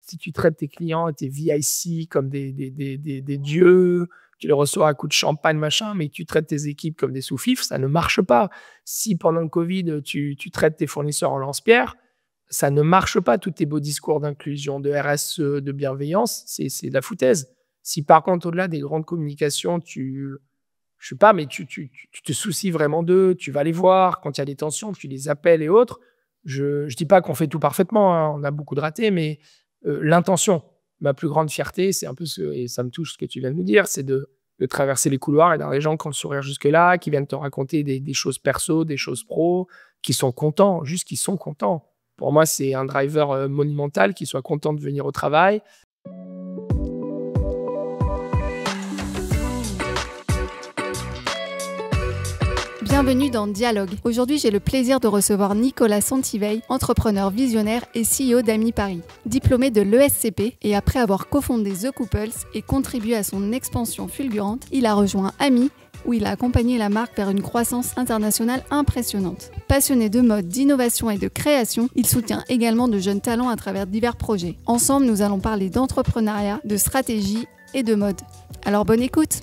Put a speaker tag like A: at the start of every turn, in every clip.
A: si tu traites tes clients et tes VIC comme des dieux, tu les reçois à coups de champagne, machin, mais tu traites tes équipes comme des sous-fifres, ça ne marche pas. Si pendant le Covid, tu traites tes fournisseurs en lance-pierre, ça ne marche pas. Tous tes beaux discours d'inclusion, de RSE, de bienveillance, c'est de la foutaise. Si par contre, au-delà des grandes communications, je sais pas, mais tu te soucies vraiment d'eux, tu vas les voir, quand il y a des tensions, tu les appelles et autres. Je dis pas qu'on fait tout parfaitement, hein, on a beaucoup de ratés, mais l'intention, ma plus grande fierté, c'est un peu et ça me touche ce que tu viens de nous dire, c'est de traverser les couloirs et d'avoir des gens qui ont le sourire jusque-là, qui viennent te raconter des choses perso, des choses pro, qui sont contents, juste qu'ils sont contents. Pour moi, c'est un driver monumental, qu'ils soient contents de venir au travail.
B: Bienvenue dans Dialogue. Aujourd'hui, j'ai le plaisir de recevoir Nicolas Santiveille, entrepreneur visionnaire et CEO d'Ami Paris. Diplômé de l'ESCP et après avoir cofondé The Couples et contribué à son expansion fulgurante, il a rejoint Ami, où il a accompagné la marque vers une croissance internationale impressionnante. Passionné de mode, d'innovation et de création, il soutient également de jeunes talents à travers divers projets. Ensemble, nous allons parler d'entrepreneuriat, de stratégie et de mode. Alors bonne écoute!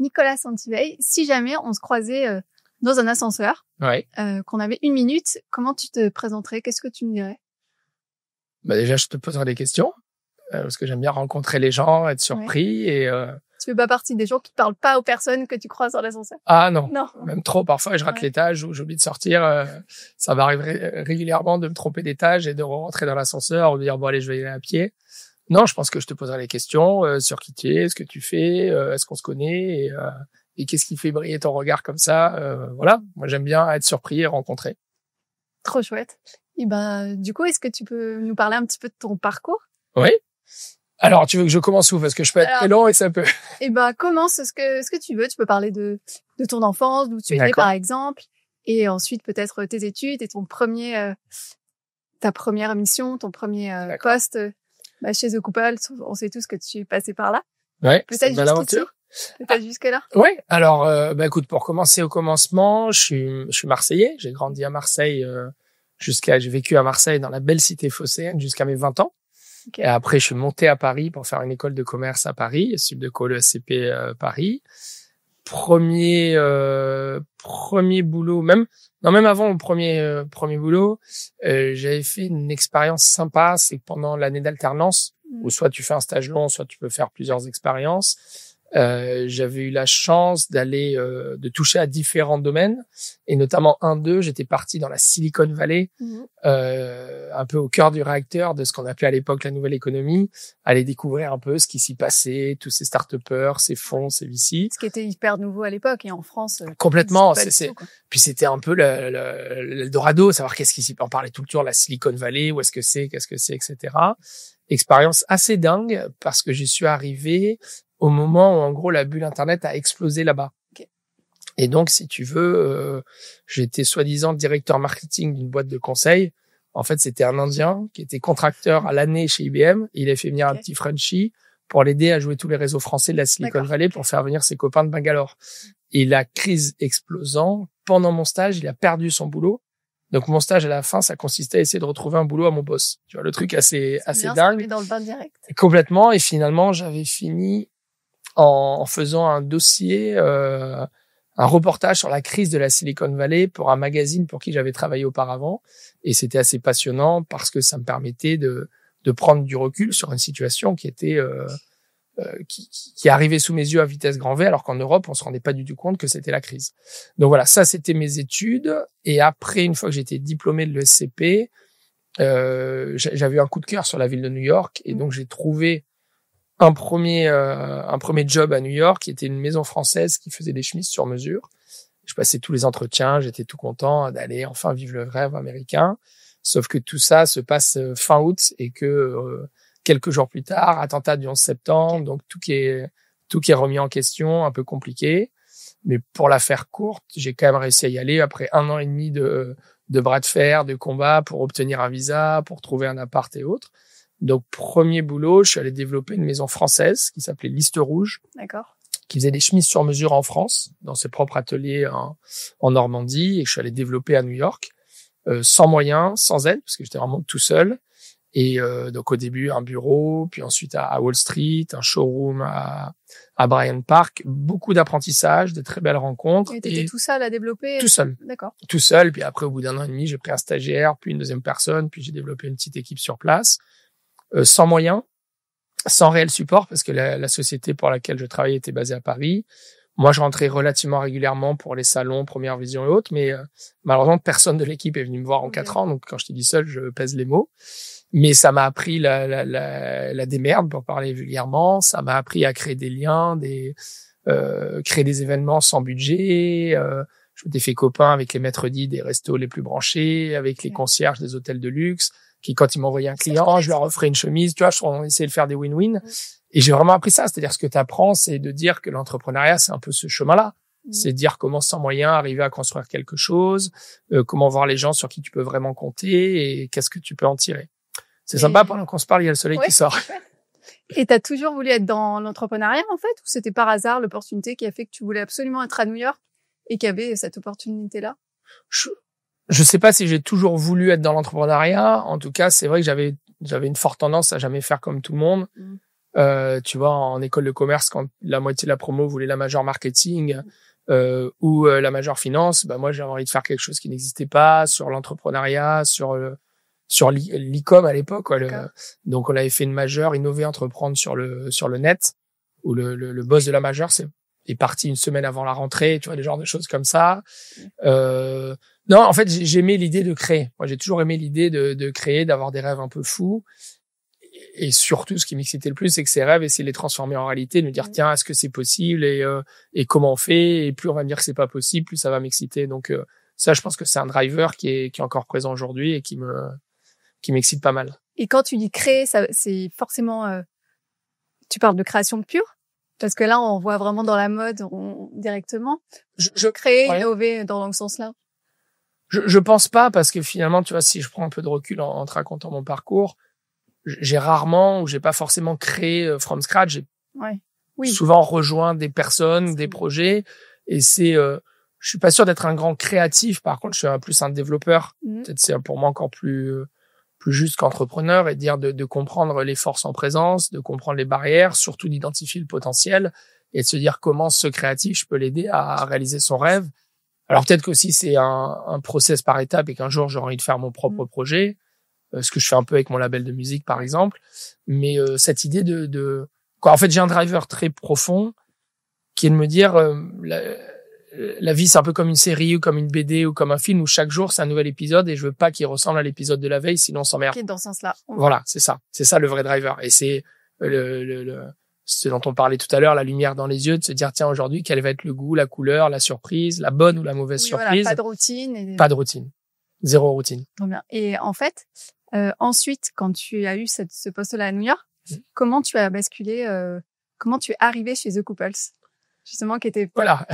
B: Nicolas Santiveille, si jamais on se croisait dans un ascenseur, qu'on avait 1 minute, comment tu te présenterais? Qu'est-ce que tu me dirais?
A: Déjà, je te poserai des questions, parce que j'aime bien rencontrer les gens, être surpris. Et
B: tu fais pas partie des gens qui parlent pas aux personnes que tu croises dans l'ascenseur?
A: Ah non, même trop. Parfois, je rate l'étage ou j'oublie de sortir. Ça va arriver régulièrement de me tromper d'étage et de rentrer dans l'ascenseur ou de dire, bon, allez, je vais y aller à pied. Non, je pense que je te poserai les questions sur qui tu es, ce que tu fais, est-ce qu'on se connaît et qu'est-ce qui fait briller ton regard comme ça. Voilà, moi j'aime bien être surpris et rencontrer.
B: Trop chouette. Et du coup, est-ce que tu peux nous parler un petit peu de ton parcours?
A: Oui. Alors, tu veux que je commence où? Parce que je peux être très long et ça peut.
B: Commence ce que tu veux. Tu peux parler de ton enfance, d'où tu es né par exemple, et ensuite peut-être tes études et ta première mission, ton premier poste. Chez The Couples, on sait tous que tu es passé par là.
A: Ouais, c'est une belle aventure.
B: Peut-être jusque-là.
A: Ouais. Alors, écoute, pour commencer au commencement, je suis Marseillais. J'ai grandi à Marseille j'ai vécu à Marseille dans la belle cité phocéenne jusqu'à mes 20 ans. Okay. Et après, je suis monté à Paris pour faire une école de commerce à Paris, Subdeco, le SCP Paris. Premier boulot, même avant mon premier boulot, j'avais fait une expérience sympa. C'est que pendant l'année d'alternance, où soit tu fais un stage long, soit tu peux faire plusieurs expériences. J'avais eu la chance de toucher à différents domaines, et notamment j'étais parti dans la Silicon Valley, un peu au cœur du réacteur de ce qu'on appelait à l'époque la nouvelle économie, aller découvrir un peu ce qui s'y passait, tous ces start-upers, ces fonds, ces VC.
B: Ce qui était hyper nouveau à l'époque et en France.
A: Complètement. Puis c'était un peu l'Eldorado, savoir qu'est-ce qui s'y on parlait tout le temps de la Silicon Valley, où est-ce que c'est, qu'est-ce que c'est, etc. Expérience assez dingue parce que j'y suis arrivé au moment où, en gros, la bulle Internet a explosé là-bas. Okay. Et donc, si tu veux, j'étais soi-disant directeur marketing d'une boîte de conseil. En fait, c'était un Indien qui était contracteur à l'année chez IBM. Il a fait venir un petit Frenchie pour l'aider à jouer tous les réseaux français de la Silicon Valley pour faire venir ses copains de Bangalore. Et la crise explosant, pendant mon stage, il a perdu son boulot. Donc, mon stage, à la fin, ça consistait à essayer de retrouver un boulot à mon boss. Tu vois, le truc assez dingue.
B: Ça dans le bain direct.
A: Complètement. Et finalement, j'avais fini en faisant un dossier, un reportage sur la crise de la Silicon Valley pour un magazine pour qui j'avais travaillé auparavant. Et c'était assez passionnant parce que ça me permettait de prendre du recul sur une situation qui était qui arrivait sous mes yeux à vitesse grand V, alors qu'en Europe, on se rendait pas du tout compte que c'était la crise. Donc voilà, ça c'était mes études. Et après, une fois que j'étais diplômé de l'ESCP, j'avais eu un coup de cœur sur la ville de New York, et donc j'ai trouvé un premier job à New York, qui était une maison française qui faisait des chemises sur mesure. Je passais tous les entretiens, j'étais tout content d'aller enfin vivre le rêve américain. Sauf que tout ça se passe fin août et que quelques jours plus tard, attentat du 11 septembre, donc tout qui est remis en question, un peu compliqué. Mais pour la faire courte, j'ai quand même réussi à y aller après 1 an et demi de bras de fer, de combat pour obtenir un visa, pour trouver un appart et autres. Donc, premier boulot, je suis allé développer une maison française qui s'appelait Liste Rouge.
B: D'accord.
A: Qui faisait des chemises sur mesure en France, dans ses propres ateliers en Normandie, et que je suis allé développer à New York. sans moyens, sans aide, parce que j'étais vraiment tout seul. Et donc au début un bureau, puis ensuite à Wall Street, un showroom à Bryant Park, beaucoup d'apprentissage, de très belles rencontres.
B: Et t'étais tout seul à développer?
A: Tout seul.
B: D'accord.
A: Tout seul. Puis après, au bout d'1 an et demi, j'ai pris un stagiaire, puis une deuxième personne, puis j'ai développé une petite équipe sur place, sans moyens, sans réel support, parce que la société pour laquelle je travaillais était basée à Paris. Moi, je rentrais relativement régulièrement pour les salons, Première Vision et autres, mais malheureusement, personne de l'équipe est venu me voir en 4 ans. Donc, quand je te dis seul, je pèse les mots. Mais ça m'a appris la démerde, pour parler vulgairement. Ça m'a appris à créer des liens, créer des événements sans budget. Je m'étais fait copain avec les maîtres dits des restos les plus branchés, avec les concierges des hôtels de luxe, qui, quand ils m'envoyaient un client, je leur offrais une chemise. Tu vois, on essayait de faire des win-win. Et j'ai vraiment appris ça. C'est-à-dire, ce que tu apprends, c'est de dire que l'entrepreneuriat, c'est un peu ce chemin-là. C'est de dire comment, sans moyens, arriver à construire quelque chose, comment voir les gens sur qui tu peux vraiment compter et qu'est-ce que tu peux en tirer. C'est sympa, pendant qu'on se parle, il y a le soleil qui sort.
B: Et t'as toujours voulu être dans l'entrepreneuriat, en fait, ou c'était par hasard l'opportunité qui a fait que tu voulais absolument être à New York et qu'il y avait cette opportunité-là?
A: Je sais pas si j'ai toujours voulu être dans l'entrepreneuriat. En tout cas, c'est vrai que j'avais une forte tendance à jamais faire comme tout le monde. Tu vois, en école de commerce, quand la moitié de la promo voulait la majeure marketing, ou la majeure finance, moi, j'avais envie de faire quelque chose qui n'existait pas, sur l'entrepreneuriat, sur l'e-com à l'époque, donc on avait fait une majeure, innover, entreprendre sur le net, où le boss de la majeure est parti une semaine avant la rentrée, tu vois, des genres de choses comme ça. Non, en fait, j'aimais l'idée de créer. Moi, j'ai toujours aimé l'idée de créer, d'avoir des rêves un peu fous. Et surtout, ce qui m'excitait le plus, c'est que ces rêves, essayer de les transformer en réalité, de me dire, tiens, est-ce que c'est possible, et comment on fait? Et plus on va me dire que c'est pas possible, plus ça va m'exciter. Donc, ça, je pense que c'est un driver qui est encore présent aujourd'hui et qui m'excite pas mal.
B: Et quand tu dis créer, ça, c'est forcément, tu parles de création pure? Parce que là, on voit vraiment dans la mode, directement. Je crée, innover dans le sens-là.
A: Je pense pas, parce que finalement, tu vois, si je prends un peu de recul en te racontant mon parcours, j'ai rarement, ou j'ai pas forcément créé from scratch. J'ai souvent rejoint des personnes, des projets, et je suis pas sûr d'être un grand créatif. Par contre, je suis plus un développeur. Peut-être c'est pour moi encore plus juste qu'entrepreneur, et dire de comprendre les forces en présence, de comprendre les barrières, surtout d'identifier le potentiel et de se dire comment ce créatif, je peux l'aider à réaliser son rêve. Alors peut-être qu'aussi c'est un process par étapes et qu'un jour j'aurai envie de faire mon propre projet, ce que je fais un peu avec mon label de musique par exemple. Mais cette idée en fait, j'ai un driver très profond qui est de me dire la vie, c'est un peu comme une série ou comme une BD ou comme un film où chaque jour c'est un nouvel épisode, et je veux pas qu'il ressemble à l'épisode de la veille, sinon on s'emmerde.
B: Dans ce sens-là.
A: Voilà, c'est ça le vrai driver. Et c'est ce dont on parlait tout à l'heure, la lumière dans les yeux, de se dire, tiens, aujourd'hui, quel va être le goût, la couleur, la surprise, la bonne ou la mauvaise surprise.
B: Voilà, pas de routine.
A: Pas de routine. Zéro routine.
B: Très bien. Et en fait, ensuite, quand tu as eu ce poste-là à New York, comment tu as basculé, comment tu es arrivé chez The Couples? Justement, qui était...
A: Voilà.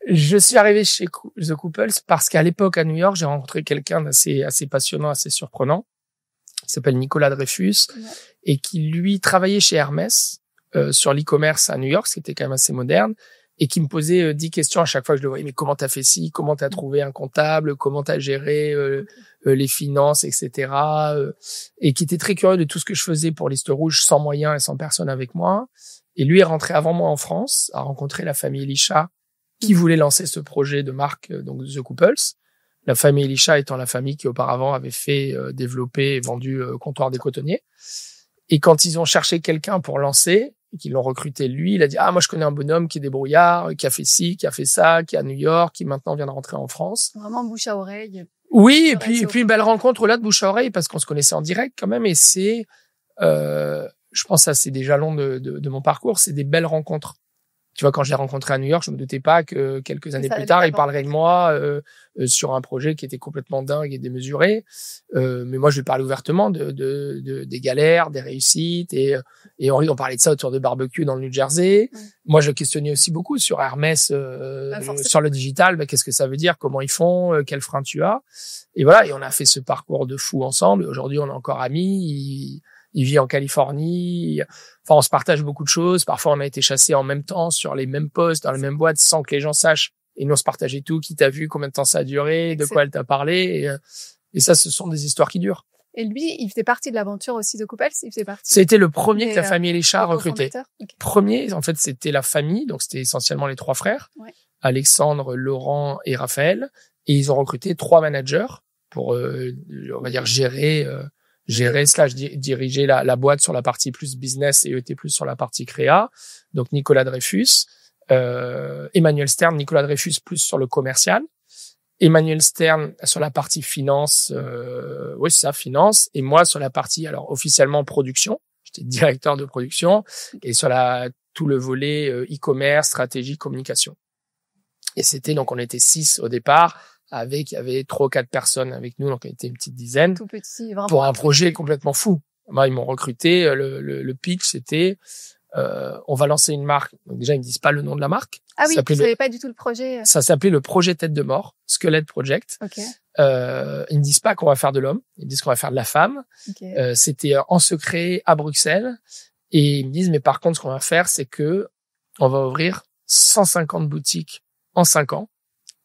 A: Je suis arrivé chez The Couples parce qu'à l'époque, à New York, j'ai rencontré quelqu'un d'assez passionnant, assez surprenant, qui s'appelle Nicolas Dreyfus, et qui, lui, travaillait chez Hermès, sur l'e-commerce à New York, ce qui était quand même assez moderne, et qui me posait 10 questions à chaque fois que je le voyais. Mais comment t'as fait ci? Comment t'as trouvé un comptable? Comment t'as géré les finances, etc. Et qui était très curieux de tout ce que je faisais pour Liste Rouge, sans moyens et sans personne avec moi. Et lui est rentré avant moi en France, a rencontré la famille Elisha, qui voulait lancer ce projet de marque, donc The Couples. La famille Elisha étant la famille qui auparavant avait fait développer et vendu Comptoir des Cotonniers. Et quand ils ont cherché quelqu'un pour lancer, et qu'ils l'ont recruté lui, il a dit, moi je connais un bonhomme qui est débrouillard, qui a fait ci, qui a fait ça, qui est à New York, qui maintenant vient de rentrer en France.
B: Vraiment bouche à oreille.
A: Oui, et puis une belle rencontre là de bouche à oreille, parce qu'on se connaissait en direct quand même, et c'est je pense que ça c'est des jalons de mon parcours, c'est des belles rencontres. Tu vois, quand je l'ai rencontré à New York, je me doutais pas que quelques années plus tard, il parlerait de moi sur un projet qui était complètement dingue et démesuré. Mais moi, je lui parlais ouvertement des galères, des réussites, et on parlait de ça autour de barbecue dans le New Jersey. Moi, je questionnais aussi beaucoup sur Hermès, sur le digital. Qu'est-ce que ça veut dire? Comment ils font? Quel frein tu as? Et voilà. Et on a fait ce parcours de fou ensemble. Aujourd'hui, on est encore amis. Il vit en Californie. Enfin, on se partage beaucoup de choses. Parfois, on a été chassés en même temps sur les mêmes postes, dans les mêmes boîtes, sans que les gens sachent. Et nous, on se partageait tout, qui t'a vu, combien de temps ça a duré, de quoi elle t'a parlé. Et ça, ce sont des histoires qui durent.
B: Et lui, il faisait partie de l'aventure aussi de Couples, il faisait partie.
A: C'était le premier que la famille Elisha a recruté.
B: Okay.
A: Premier, en fait, c'était la famille, donc c'était essentiellement les 3 frères, Alexandre, Laurent et Raphaël. Et ils ont recruté 3 managers pour, on va dire, gérer / diriger la boîte sur la partie plus business et eux étaient plus sur la partie créa. Donc Nicolas Dreyfus, Emmanuel Stern, Nicolas Dreyfus plus sur le commercial. Emmanuel Stern sur la partie finance, oui c'est ça, finance, et moi sur la partie alors officiellement production, j'étais directeur de production, et sur tout le volet e-commerce, stratégie, communication. Et c'était donc on était 6 au départ, il y avait 3 ou 4 personnes avec nous, donc on était une petite dizaine.
B: Tout petit, vraiment.
A: Pour un projet complètement fou. Moi ils m'ont recruté, le pitch c'était on va lancer une marque. Donc déjà ils me disent pas le nom de la marque.
B: Ah oui, je savais pas du tout le projet.
A: Ça s'appelait le projet Tête de Mort, Squelette Project.
B: Okay.
A: Ils me disent pas qu'on va faire de l'homme, ils me disent qu'on va faire de la femme.
B: Okay.
A: C'était en secret à Bruxelles. Et ils me disent, mais par contre, ce qu'on va faire, c'est que on va ouvrir 150 boutiques en 5 ans.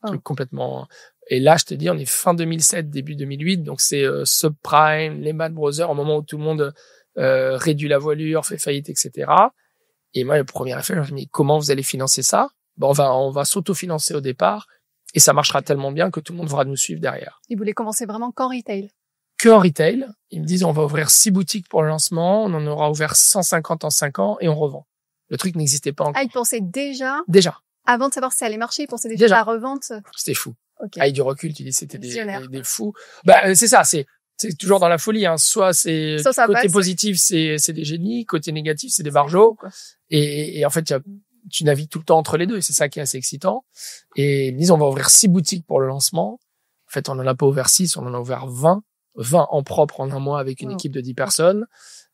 A: Truc complètement. Et là, je te dis, on est fin 2007, début 2008, donc c'est subprime, Lehman Brothers, au moment où tout le monde réduit la voilure, fait faillite, etc. Et moi, le premier effet, je me dis, mais comment vous allez financer ça? Bon, on va s'autofinancer au départ et ça marchera tellement bien que tout le monde va nous suivre derrière.
B: Ils voulaient commencer vraiment qu'en retail.
A: Que en retail. Ils me disent, on va ouvrir 6 boutiques pour le lancement, on en aura ouvert 150 en 5 ans et on revend. Le truc n'existait pas encore.
B: Ah, ils pensaient déjà. Avant de savoir si ça allait marcher, ils pensaient déjà à la revente.
A: C'était fou.
B: Okay.
A: Avec du recul, tu dis, c'était des fous. Bah, c'est ça, c'est toujours dans la folie, hein. Soit c'est, côté positif, c'est des génies, côté négatif, c'est des barjots. Et en fait, tu navigues tout le temps entre les deux et c'est ça qui est assez excitant. Et ils me disent, on va ouvrir 6 boutiques pour le lancement. En fait, on en a pas ouvert 6, on en a ouvert 20 en propre en un mois avec une équipe de 10 personnes.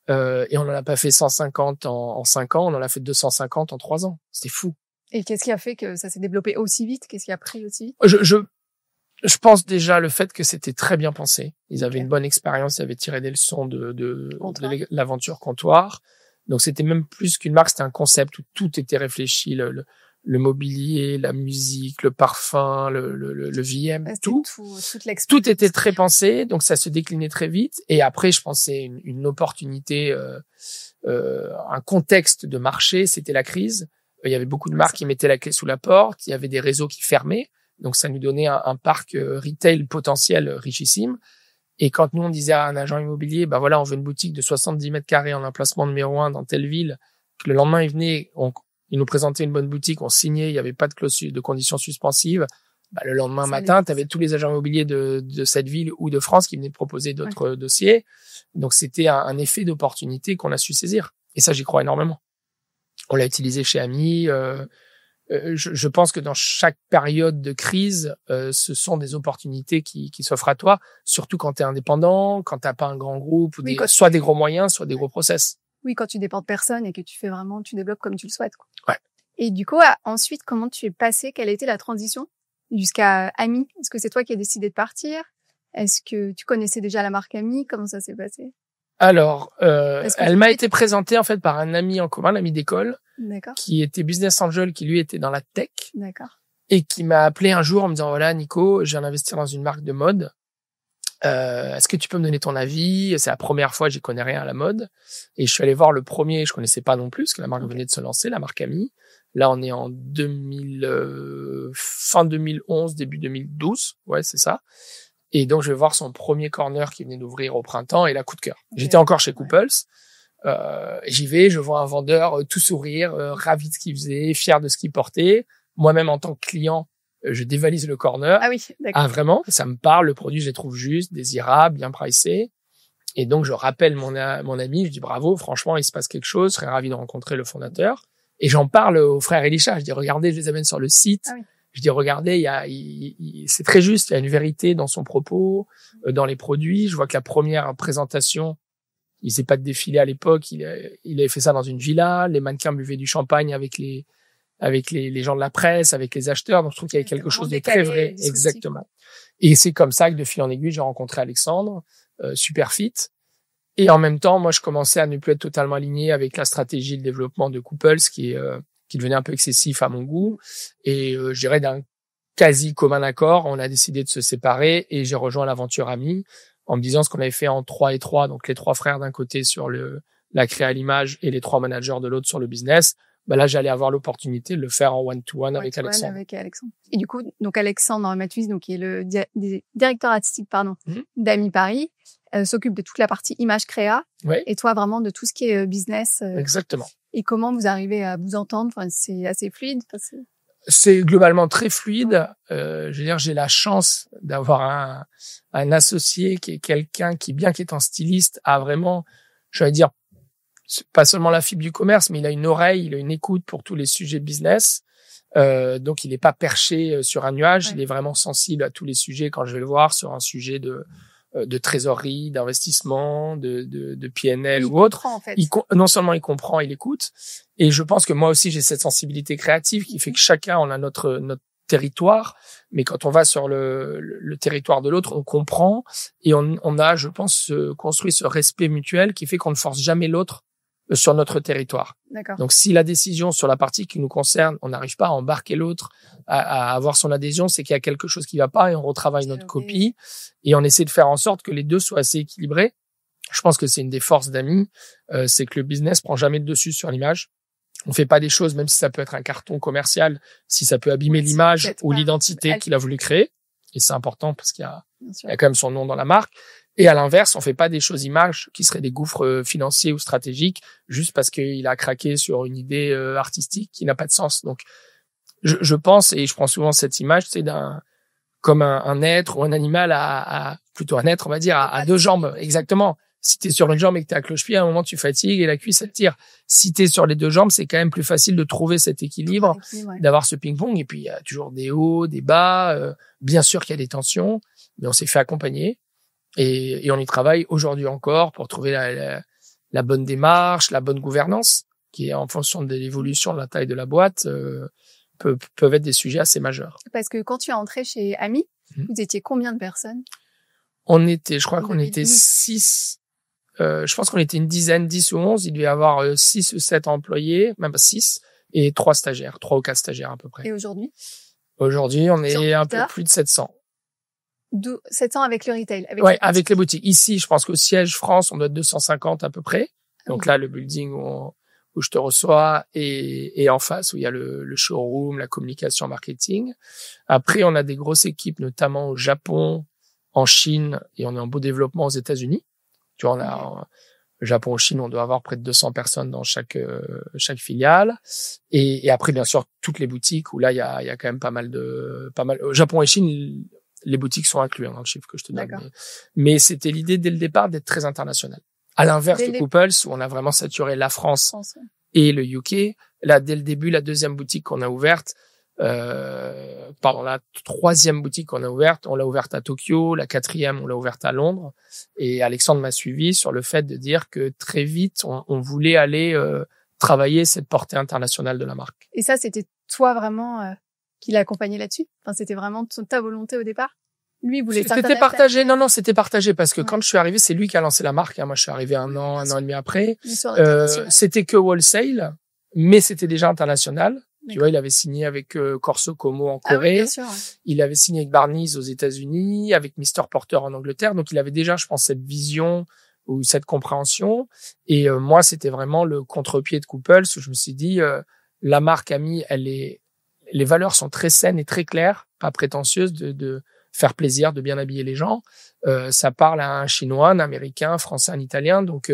A: Et on en a pas fait 150 en 5 ans, on en a fait 250 en 3 ans. C'était fou.
B: Et qu'est-ce qui a fait que ça s'est développé aussi vite? Qu'est-ce qui a pris aussi vite?
A: Je pense déjà le fait que c'était très bien pensé. Ils avaient une bonne expérience, ils avaient tiré des leçons de l'aventure comptoir. Donc c'était même plus qu'une marque, c'était un concept où tout était réfléchi, le mobilier, la musique, le parfum, le VM, tout était très pensé. Donc ça se déclinait très vite. Et après, je pensais une opportunité, un contexte de marché, c'était la crise. Il y avait beaucoup de marques qui mettaient la clé sous la porte. Il y avait des réseaux qui fermaient. Donc, ça nous donnait un parc retail potentiel richissime. Et quand nous, on disait à un agent immobilier, bah voilà, on veut une boutique de 70 mètres carrés en emplacement numéro 1 dans telle ville, que le lendemain, il venait, il nous présentait une bonne boutique, on signait, il n'y avait pas de conditions suspensives. Bah, le lendemain matin, tu avais tous les agents immobiliers de cette ville ou de France qui venaient proposer d'autres dossiers. Donc, c'était un effet d'opportunité qu'on a su saisir. Et ça, j'y crois énormément. On l'a utilisé chez Ami. Je pense que dans chaque période de crise, ce sont des opportunités qui s'offrent à toi, surtout quand tu es indépendant, quand t'as pas un grand groupe, ou soit des gros moyens, soit des gros process.
B: Oui, quand tu dépends de personne et que tu développes comme tu le souhaites, quoi.
A: Ouais.
B: Et du coup, ensuite, comment tu es passé? Quelle a été la transition jusqu'à Ami? Est-ce que c'est toi qui as décidé de partir? Est-ce que tu connaissais déjà la marque Ami? Comment ça s'est passé?
A: Alors, elle m'a été présentée en fait par un ami en commun, l'ami d'école, qui était business angel, qui lui était dans la tech, et qui m'a appelé un jour en me disant voilà Nico, je viens d'investir dans une marque de mode. Est-ce que tu peux me donner ton avis? C'est la première fois, j'y connais rien à la mode, et je suis allé voir le premier, je connaissais pas non plus, parce que la marque venait de se lancer, la marque Ami. Là, on est en fin 2011, début 2012, ouais c'est ça. Et donc, je vais voir son premier corner qui venait d'ouvrir au printemps et là, coup de cœur. J'étais encore chez Couples. J'y vais, je vois un vendeur tout sourire, ravi de ce qu'il faisait, fier de ce qu'il portait. Moi-même, en tant que client, je dévalise le corner.
B: Ah oui, d'accord.
A: Ah, vraiment, ça me parle. Le produit, je le trouve juste, désirable, bien pricé. Et donc, je rappelle mon ami, je dis bravo, franchement, il se passe quelque chose, je serais ravi de rencontrer le fondateur. Et j'en parle au frère Elisha. Je dis, regardez, je les amène sur le site. Ah oui. Je dis, regardez, c'est très juste, il y a une vérité dans son propos, dans les produits. Je vois que la première présentation, il faisait pas de défilé à l'époque, il avait fait ça dans une villa, les mannequins buvaient du champagne avec les gens de la presse, avec les acheteurs, donc je trouve qu'il y avait quelque chose de très vrai. Exactement. Et c'est comme ça que de fil en aiguille, j'ai rencontré Alexandre, super fit. Et en même temps, moi, je commençais à ne plus être totalement aligné avec la stratégie de développement de Couples, qui devenait un peu excessif à mon goût. Et je dirais d'un quasi commun accord, on a décidé de se séparer et j'ai rejoint l'aventure Ami en me disant ce qu'on avait fait en 3 et 3, donc les 3 frères d'un côté sur la créa à l'image et les 3 managers de l'autre sur le business. Bah là, j'allais avoir l'opportunité de le faire en one-to-one avec Alexandre.
B: Et du coup, donc Alexandre Mathuis, donc qui est le directeur artistique, d'Ami Paris, s'occupe de toute la partie image créa.
A: Ouais.
B: Et toi, vraiment de tout ce qui est business.
A: Exactement.
B: Et comment vous arrivez à vous entendre? Enfin, c'est assez fluide.
A: C'est globalement très fluide. Je veux dire, j'ai la chance d'avoir un associé qui est quelqu'un qui, bien qu'il est un styliste, a vraiment, je vais dire, pas seulement la fibre du commerce, mais il a une oreille, il a une écoute pour tous les sujets business. Donc, il n'est pas perché sur un nuage. Ouais. Il est vraiment sensible à tous les sujets quand je vais le voir sur un sujet de trésorerie, d'investissement, de PNL ou autre.
B: Comprend, en fait.
A: Non seulement il comprend, il écoute. Et je pense que moi aussi, j'ai cette sensibilité créative qui fait que chacun, on a notre territoire. Mais quand on va sur le territoire de l'autre, on comprend. Et on a, je pense, construit ce respect mutuel qui fait qu'on ne force jamais l'autre sur notre territoire.
B: D'accord.
A: Donc, si la décision sur la partie qui nous concerne, on n'arrive pas à embarquer l'autre, à avoir son adhésion, c'est qu'il y a quelque chose qui va pas et on retravaille notre copie et on essaie de faire en sorte que les deux soient assez équilibrés. Je pense que c'est une des forces d'Ami, c'est que le business prend jamais le dessus sur l'image. On fait pas des choses, même si ça peut être un carton commercial, si ça peut abîmer l'image ou l'identité qu'il a voulu créer. Et c'est important parce qu'il y a quand même son nom dans la marque. Et à l'inverse, on fait pas des choses images qui seraient des gouffres financiers ou stratégiques juste parce qu'il a craqué sur une idée artistique qui n'a pas de sens. Donc, je pense, et je prends souvent cette image, c'est comme un être ou un animal plutôt un être, on va dire, à 2 jambes. Exactement. Si t'es sur une jambe et que t'es à cloche-pied, à un moment, tu fatigues et la cuisse, elle tire. Si t'es sur les 2 jambes, c'est quand même plus facile de trouver cet équilibre, d'avoir ce ping-pong. Et puis, il y a toujours des hauts, des bas. Bien sûr qu'il y a des tensions, mais on s'est fait accompagner. Et on y travaille aujourd'hui encore pour trouver la bonne démarche, la bonne gouvernance, qui est en fonction de l'évolution de la taille de la boîte, peuvent être des sujets assez majeurs.
B: Parce que quand tu es entré chez Ami, vous étiez combien de personnes?
A: Je crois qu'on était 6. Je pense qu'on était une dizaine, 10 ou 11. Il devait y avoir 6 ou 7 employés, même pas 6, et 3 stagiaires, 3 ou 4 stagiaires à peu près.
B: Et aujourd'hui?
A: Aujourd'hui, on est un peu plus de 700.
B: 700 avec le retail.
A: Avec les boutiques. Ici, je pense qu'au siège France, on doit être 250 à peu près. Donc là, le building où je te reçois et en face où il y a le showroom, la communication, marketing. Après, on a des grosses équipes, notamment au Japon, en Chine, et on est en beau développement aux États-Unis. Tu vois, on a Japon, Chine, on doit avoir près de 200 personnes dans chaque filiale. Et après, bien sûr, toutes les boutiques où là, il y a quand même pas mal. Japon et Chine, les boutiques sont inclus dans le chiffre que je te donne. Mais c'était l'idée dès le départ d'être très international. À l'inverse de Couples, où on a vraiment saturé la France et le UK. Là, dès le début, la 2e boutique qu'on a ouverte, la 3e boutique qu'on a ouverte, on l'a ouverte à Tokyo, la 4e, on l'a ouverte à Londres. Et Alexandre m'a suivi sur le fait de dire que très vite, on voulait aller travailler cette portée internationale de la marque.
B: Et ça, c'était toi vraiment qui l'a accompagné là-dessus? Enfin, c'était vraiment ta volonté au départ? Lui, il voulait
A: C'était partagé. Non, c'était partagé parce que quand je suis arrivé, c'est lui qui a lancé la marque. Moi, je suis arrivé un an et demi après. C'était que wholesale, mais c'était déjà international. Tu vois, il avait signé avec Corso Como en Corée.
B: Bien sûr,
A: Il avait signé avec Barneys aux États-Unis, avec Mr Porter en Angleterre. Donc, il avait déjà, je pense, cette vision ou cette compréhension. Et moi, c'était vraiment le contre-pied de Couples où je me suis dit, la marque Ami, les valeurs sont très saines et très claires, pas prétentieuses de faire plaisir, de bien habiller les gens. Ça parle à un Chinois, un Américain, un Français, un Italien. Donc,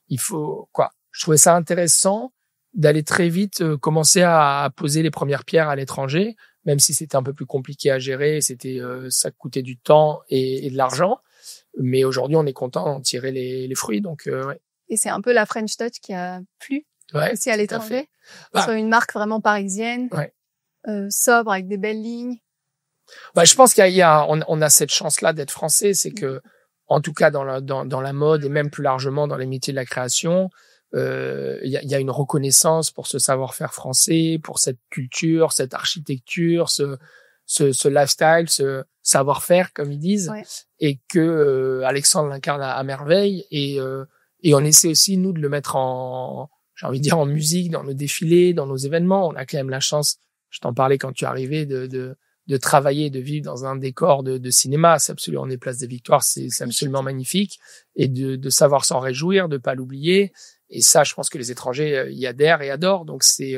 A: il faut, je trouvais ça intéressant d'aller très vite commencer à poser les premières pierres à l'étranger, même si c'était un peu plus compliqué à gérer, ça coûtait du temps et de l'argent. Mais aujourd'hui, on est content d'en tirer les fruits. Donc,
B: Et c'est un peu la French Touch qui a plu aussi à l'étranger. Sur une marque vraiment parisienne, sobre, avec des belles lignes.
A: Je pense on a cette chance-là d'être français, c'est que, en tout cas dans la mode et même plus largement dans les métiers de la création, il y a une reconnaissance pour ce savoir-faire français, pour cette culture, cette architecture, ce lifestyle, ce savoir-faire comme ils disent, et que Alexandre l'incarne à merveille et on essaie aussi nous de le mettre en musique, dans nos défilés, dans nos événements. On a quand même la chance, je t'en parlais quand tu es arrivé, de de travailler, de vivre dans un décor de cinéma. C'est absolument, on est Place des Victoires, c'est absolument magnifique. Et de savoir s'en réjouir, de pas l'oublier. Et ça, je pense que les étrangers y adhèrent et adorent. Donc c'est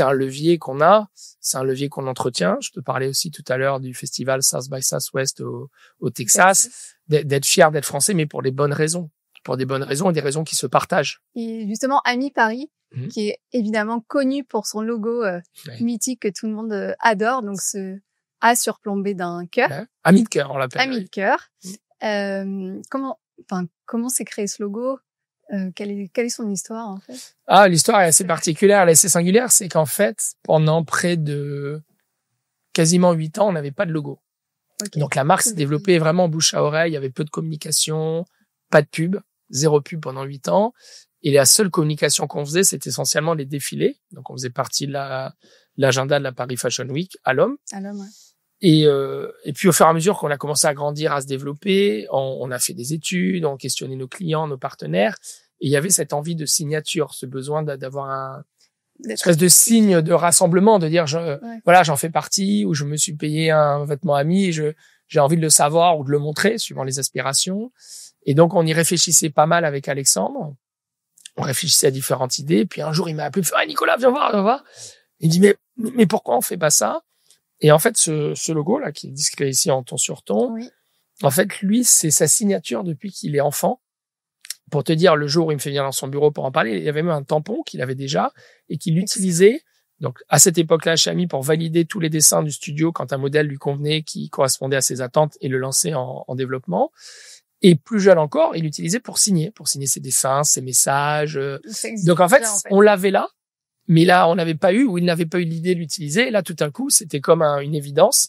A: un levier qu'on a, c'est un levier qu'on entretient. Je te parlais aussi tout à l'heure du festival South by Southwest au Texas, d'être fier d'être français, mais pour les bonnes raisons. Pour des bonnes raisons et des raisons qui se partagent.
B: Et justement, Ami Paris, qui est évidemment connu pour son logo mythique que tout le monde adore, donc ce A surplombé d'un cœur.
A: Ouais. Ami de cœur, on l'appelle.
B: Ami de cœur. Comment s'est créé ce logo? Quelle est son histoire, en fait?
A: L'histoire est assez particulière, elle est assez singulière. C'est qu'en fait, pendant près de quasiment 8 ans, on n'avait pas de logo. Okay. Donc la marque s'est développée vraiment bouche à oreille. Il y avait peu de communication, pas de pub, 0 pub pendant 8 ans. Et la seule communication qu'on faisait, c'était essentiellement les défilés. Donc on faisait partie de l'agenda de la Paris Fashion Week à l'homme.
B: À l'homme, ouais.
A: Et puis au fur et à mesure qu'on a commencé à grandir, à se développer, on a fait des études, on questionnait nos clients, nos partenaires, et il y avait cette envie de signature, ce besoin d'avoir une espèce de signe de rassemblement, de dire voilà, j'en fais partie, ou je me suis payé un vêtement Ami, et j'ai envie de le savoir ou de le montrer suivant les aspirations. Et donc on y réfléchissait pas mal avec Alexandre, on réfléchissait à différentes idées, puis un jour il m'a appelé, il me fait Nicolas, viens voir. Il dit mais pourquoi on fait pas ça? Et en fait, ce logo là qui est discret ici en ton sur ton,
B: oui.
A: En fait, lui, c'est sa signature depuis qu'il est enfant. Pour te dire, le jour où il me fait venir dans son bureau pour en parler, il y avait même un tampon qu'il avait déjà et qu'il utilisait. Donc, à cette époque-là, chez Ami, pour valider tous les dessins du studio quand un modèle lui convenait, qui correspondait à ses attentes et le lancer en développement. Et plus jeune encore, il l'utilisait pour signer ses dessins, ses messages. Donc, en fait, on l'avait là. Mais là, on n'avait pas eu, ou il n'avait pas eu l'idée de l'utiliser. Et là, tout d'un coup, c'était comme une évidence.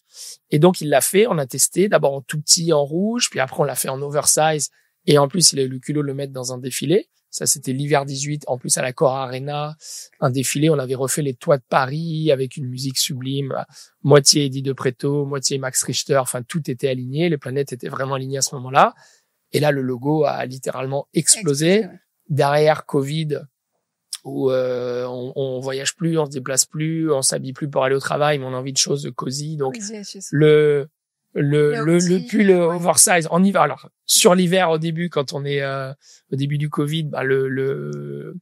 A: Et donc, il l'a fait, on a testé, d'abord en tout petit, en rouge, puis après, on l'a fait en oversize. Et en plus, il a eu le culot de le mettre dans un défilé. Ça, c'était l'hiver 18, en plus à la Cora Arena. Un défilé, on avait refait les toits de Paris avec une musique sublime. Moitié Eddie de Pretto, moitié Max Richter. Enfin, tout était aligné. Les planètes étaient vraiment alignées à ce moment-là. Et là, le logo a littéralement explosé.
B: Ouais.
A: Derrière Covid, où on voyage plus, on se déplace plus, on s'habille plus pour aller au travail, mais on a envie de choses cosy. Donc le pull oversize en hiver. Alors sur l'hiver au début, quand on est au début du Covid, le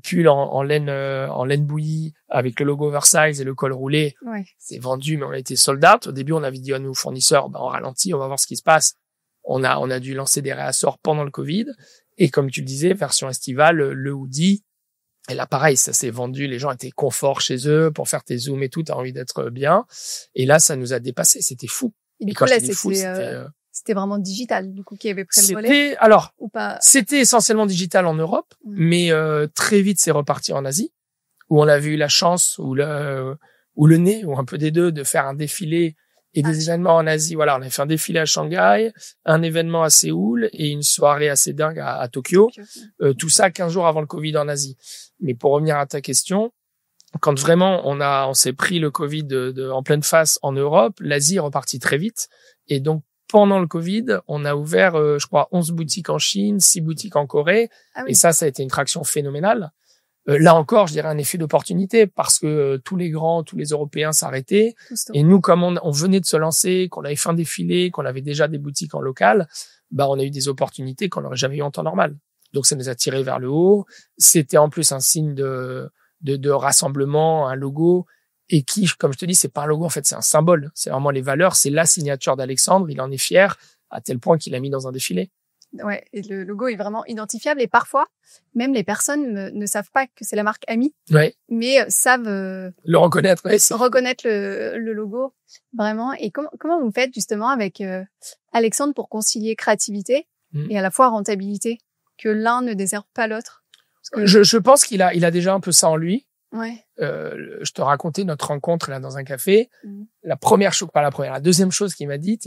A: pull en laine bouillie avec le logo oversize et le col roulé, c'est vendu, mais on a été sold out. Au début, on avait dit à nos fournisseurs, on ralentit, on va voir ce qui se passe. On a dû lancer des réassorts pendant le Covid. Et comme tu le disais, version estivale, le hoodie. Et là, pareil, ça s'est vendu. Les gens étaient confort chez eux pour faire tes zooms et tout. T'as envie d'être bien. Et là, ça nous a dépassé. C'était fou.
B: Et quand là, c'était vraiment digital, du coup, qui avait pris le volet.
A: Alors,
B: ou pas.
A: C'était essentiellement digital en Europe, mais très vite, c'est reparti en Asie, où on avait eu la chance, ou le nez, ou un peu des deux, de faire un défilé et des événements en Asie. Voilà, on a fait un défilé à Shanghai, un événement à Séoul et une soirée assez dingue à Tokyo. Tout ça 15 jours avant le Covid en Asie. Mais pour revenir à ta question, quand vraiment on s'est pris le Covid en pleine face en Europe, l'Asie est repartie très vite. Et donc, pendant le Covid, on a ouvert, je crois, 11 boutiques en Chine, 6 boutiques en Corée. Ah oui. Et ça a été une traction phénoménale. Là encore, je dirais un effet d'opportunité parce que tous les Européens s'arrêtaient. Et nous, comme on venait de se lancer, qu'on avait fait un défilé, qu'on avait déjà des boutiques en local, on a eu des opportunités qu'on n'aurait jamais eu en temps normal. Donc, ça nous a tiré vers le haut. C'était en plus un signe de rassemblement, un logo. Et qui, comme je te dis, c'est pas un logo, en fait, c'est un symbole. C'est vraiment les valeurs, c'est la signature d'Alexandre. Il en est fier à tel point qu'il l'a mis dans un défilé.
B: Ouais, et le logo est vraiment identifiable et parfois, même les personnes ne savent pas que c'est la marque Ami, mais savent
A: le reconnaître,
B: reconnaître le logo vraiment. Et comment vous faites justement avec Alexandre pour concilier créativité et à la fois rentabilité, que l'un ne dessert pas l'autre?
A: Je pense qu'il a déjà un peu ça en lui.
B: Ouais.
A: Je te racontais notre rencontre là dans un café. La deuxième chose qu'il m'a dit,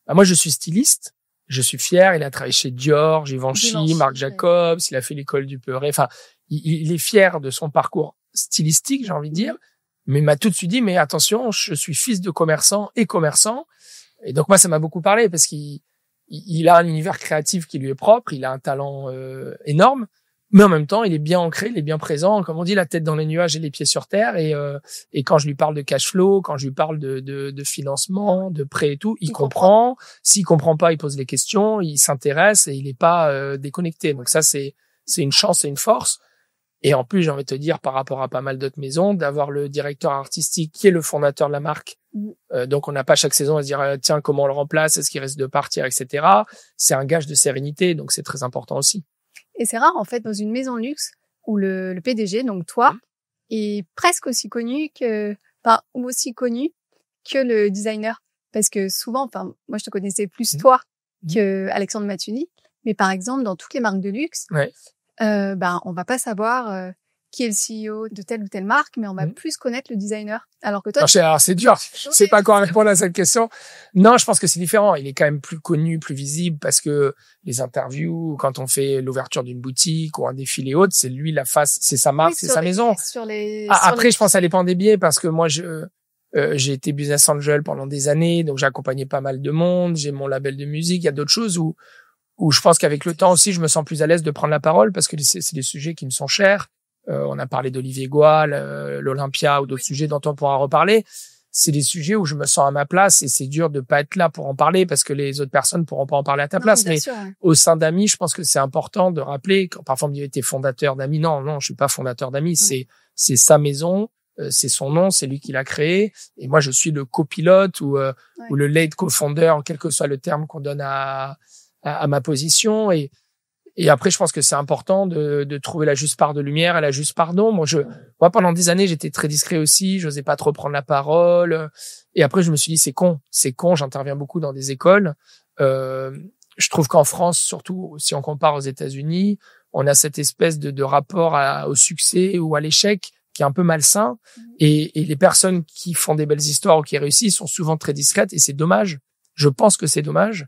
A: moi je suis styliste. Je suis fier, il a travaillé chez Dior, Givenchy, Marc Jacobs, il a fait l'école du Perret. Enfin, il est fier de son parcours stylistique, j'ai envie de dire. Mais il m'a tout de suite dit, mais attention, je suis fils de commerçant et commerçant. Et donc moi, ça m'a beaucoup parlé parce qu'il a un univers créatif qui lui est propre, il a un talent énorme. Mais en même temps, il est bien ancré, il est bien présent. Comme on dit, la tête dans les nuages et les pieds sur terre. Et quand je lui parle de cash flow, quand je lui parle de financement, de prêt et tout, il comprend. S'il comprend pas, il pose les questions, il s'intéresse et il est pas déconnecté. Donc ça, c'est une chance et une force. Et en plus, j'ai envie de te dire, par rapport à pas mal d'autres maisons, d'avoir le directeur artistique qui est le fondateur de la marque. Donc, on n'a pas chaque saison à se dire, tiens, comment on le remplace? Est-ce qu'il risque de partir, etc. C'est un gage de sérénité. Donc, c'est très important aussi.
B: Et c'est rare, en fait, dans une maison de luxe où le PDG, donc toi, est presque aussi connu ou aussi connu que le designer. Parce que souvent, moi, je te connaissais plus toi que Alexandre Mathuni. Mais par exemple, dans toutes les marques de luxe, on va pas savoir qui est le CEO de telle ou telle marque, mais on va plus connaître le designer. Alors que toi,
A: alors c'est dur. Je sais pas quoi répondre à cette question. Non, je pense que c'est différent. Il est quand même plus connu, plus visible parce que les interviews, quand on fait l'ouverture d'une boutique ou un défilé autre, c'est lui la face, c'est sa marque, c'est sa maison. Après, je pense que ça dépend des biais parce que moi, j'ai été business angel pendant des années, donc j'ai accompagné pas mal de monde. J'ai mon label de musique. Il y a d'autres choses où je pense qu'avec le temps aussi, je me sens plus à l'aise de prendre la parole parce que c'est des sujets qui me sont chers. On a parlé d'Olivier Goal, l'Olympia ou d'autres sujets dont on pourra reparler. C'est des sujets où je me sens à ma place et c'est dur de pas être là pour en parler parce que les autres personnes pourront pas en parler à ta place. Mais au sein d'Amis, je pense que c'est important de rappeler quand parfois on me dit t'es fondateur d'Amis. Non, je suis pas fondateur d'Amis. C'est sa maison, c'est son nom, c'est lui qui l'a créé. Et moi, je suis le copilote ou le lead co-founder, quel que soit le terme qu'on donne à ma position. Et après, je pense que c'est important de trouver la juste part de lumière et la juste part d'ombre. Moi, pendant des années, j'étais très discret aussi. J'osais pas trop prendre la parole. Et après, je me suis dit, c'est con. J'interviens beaucoup dans des écoles. Je trouve qu'en France, surtout si on compare aux États-Unis, on a cette espèce de rapport au succès ou à l'échec qui est un peu malsain. Et les personnes qui font des belles histoires ou qui réussissent sont souvent très discrètes et c'est dommage. Je pense que c'est dommage.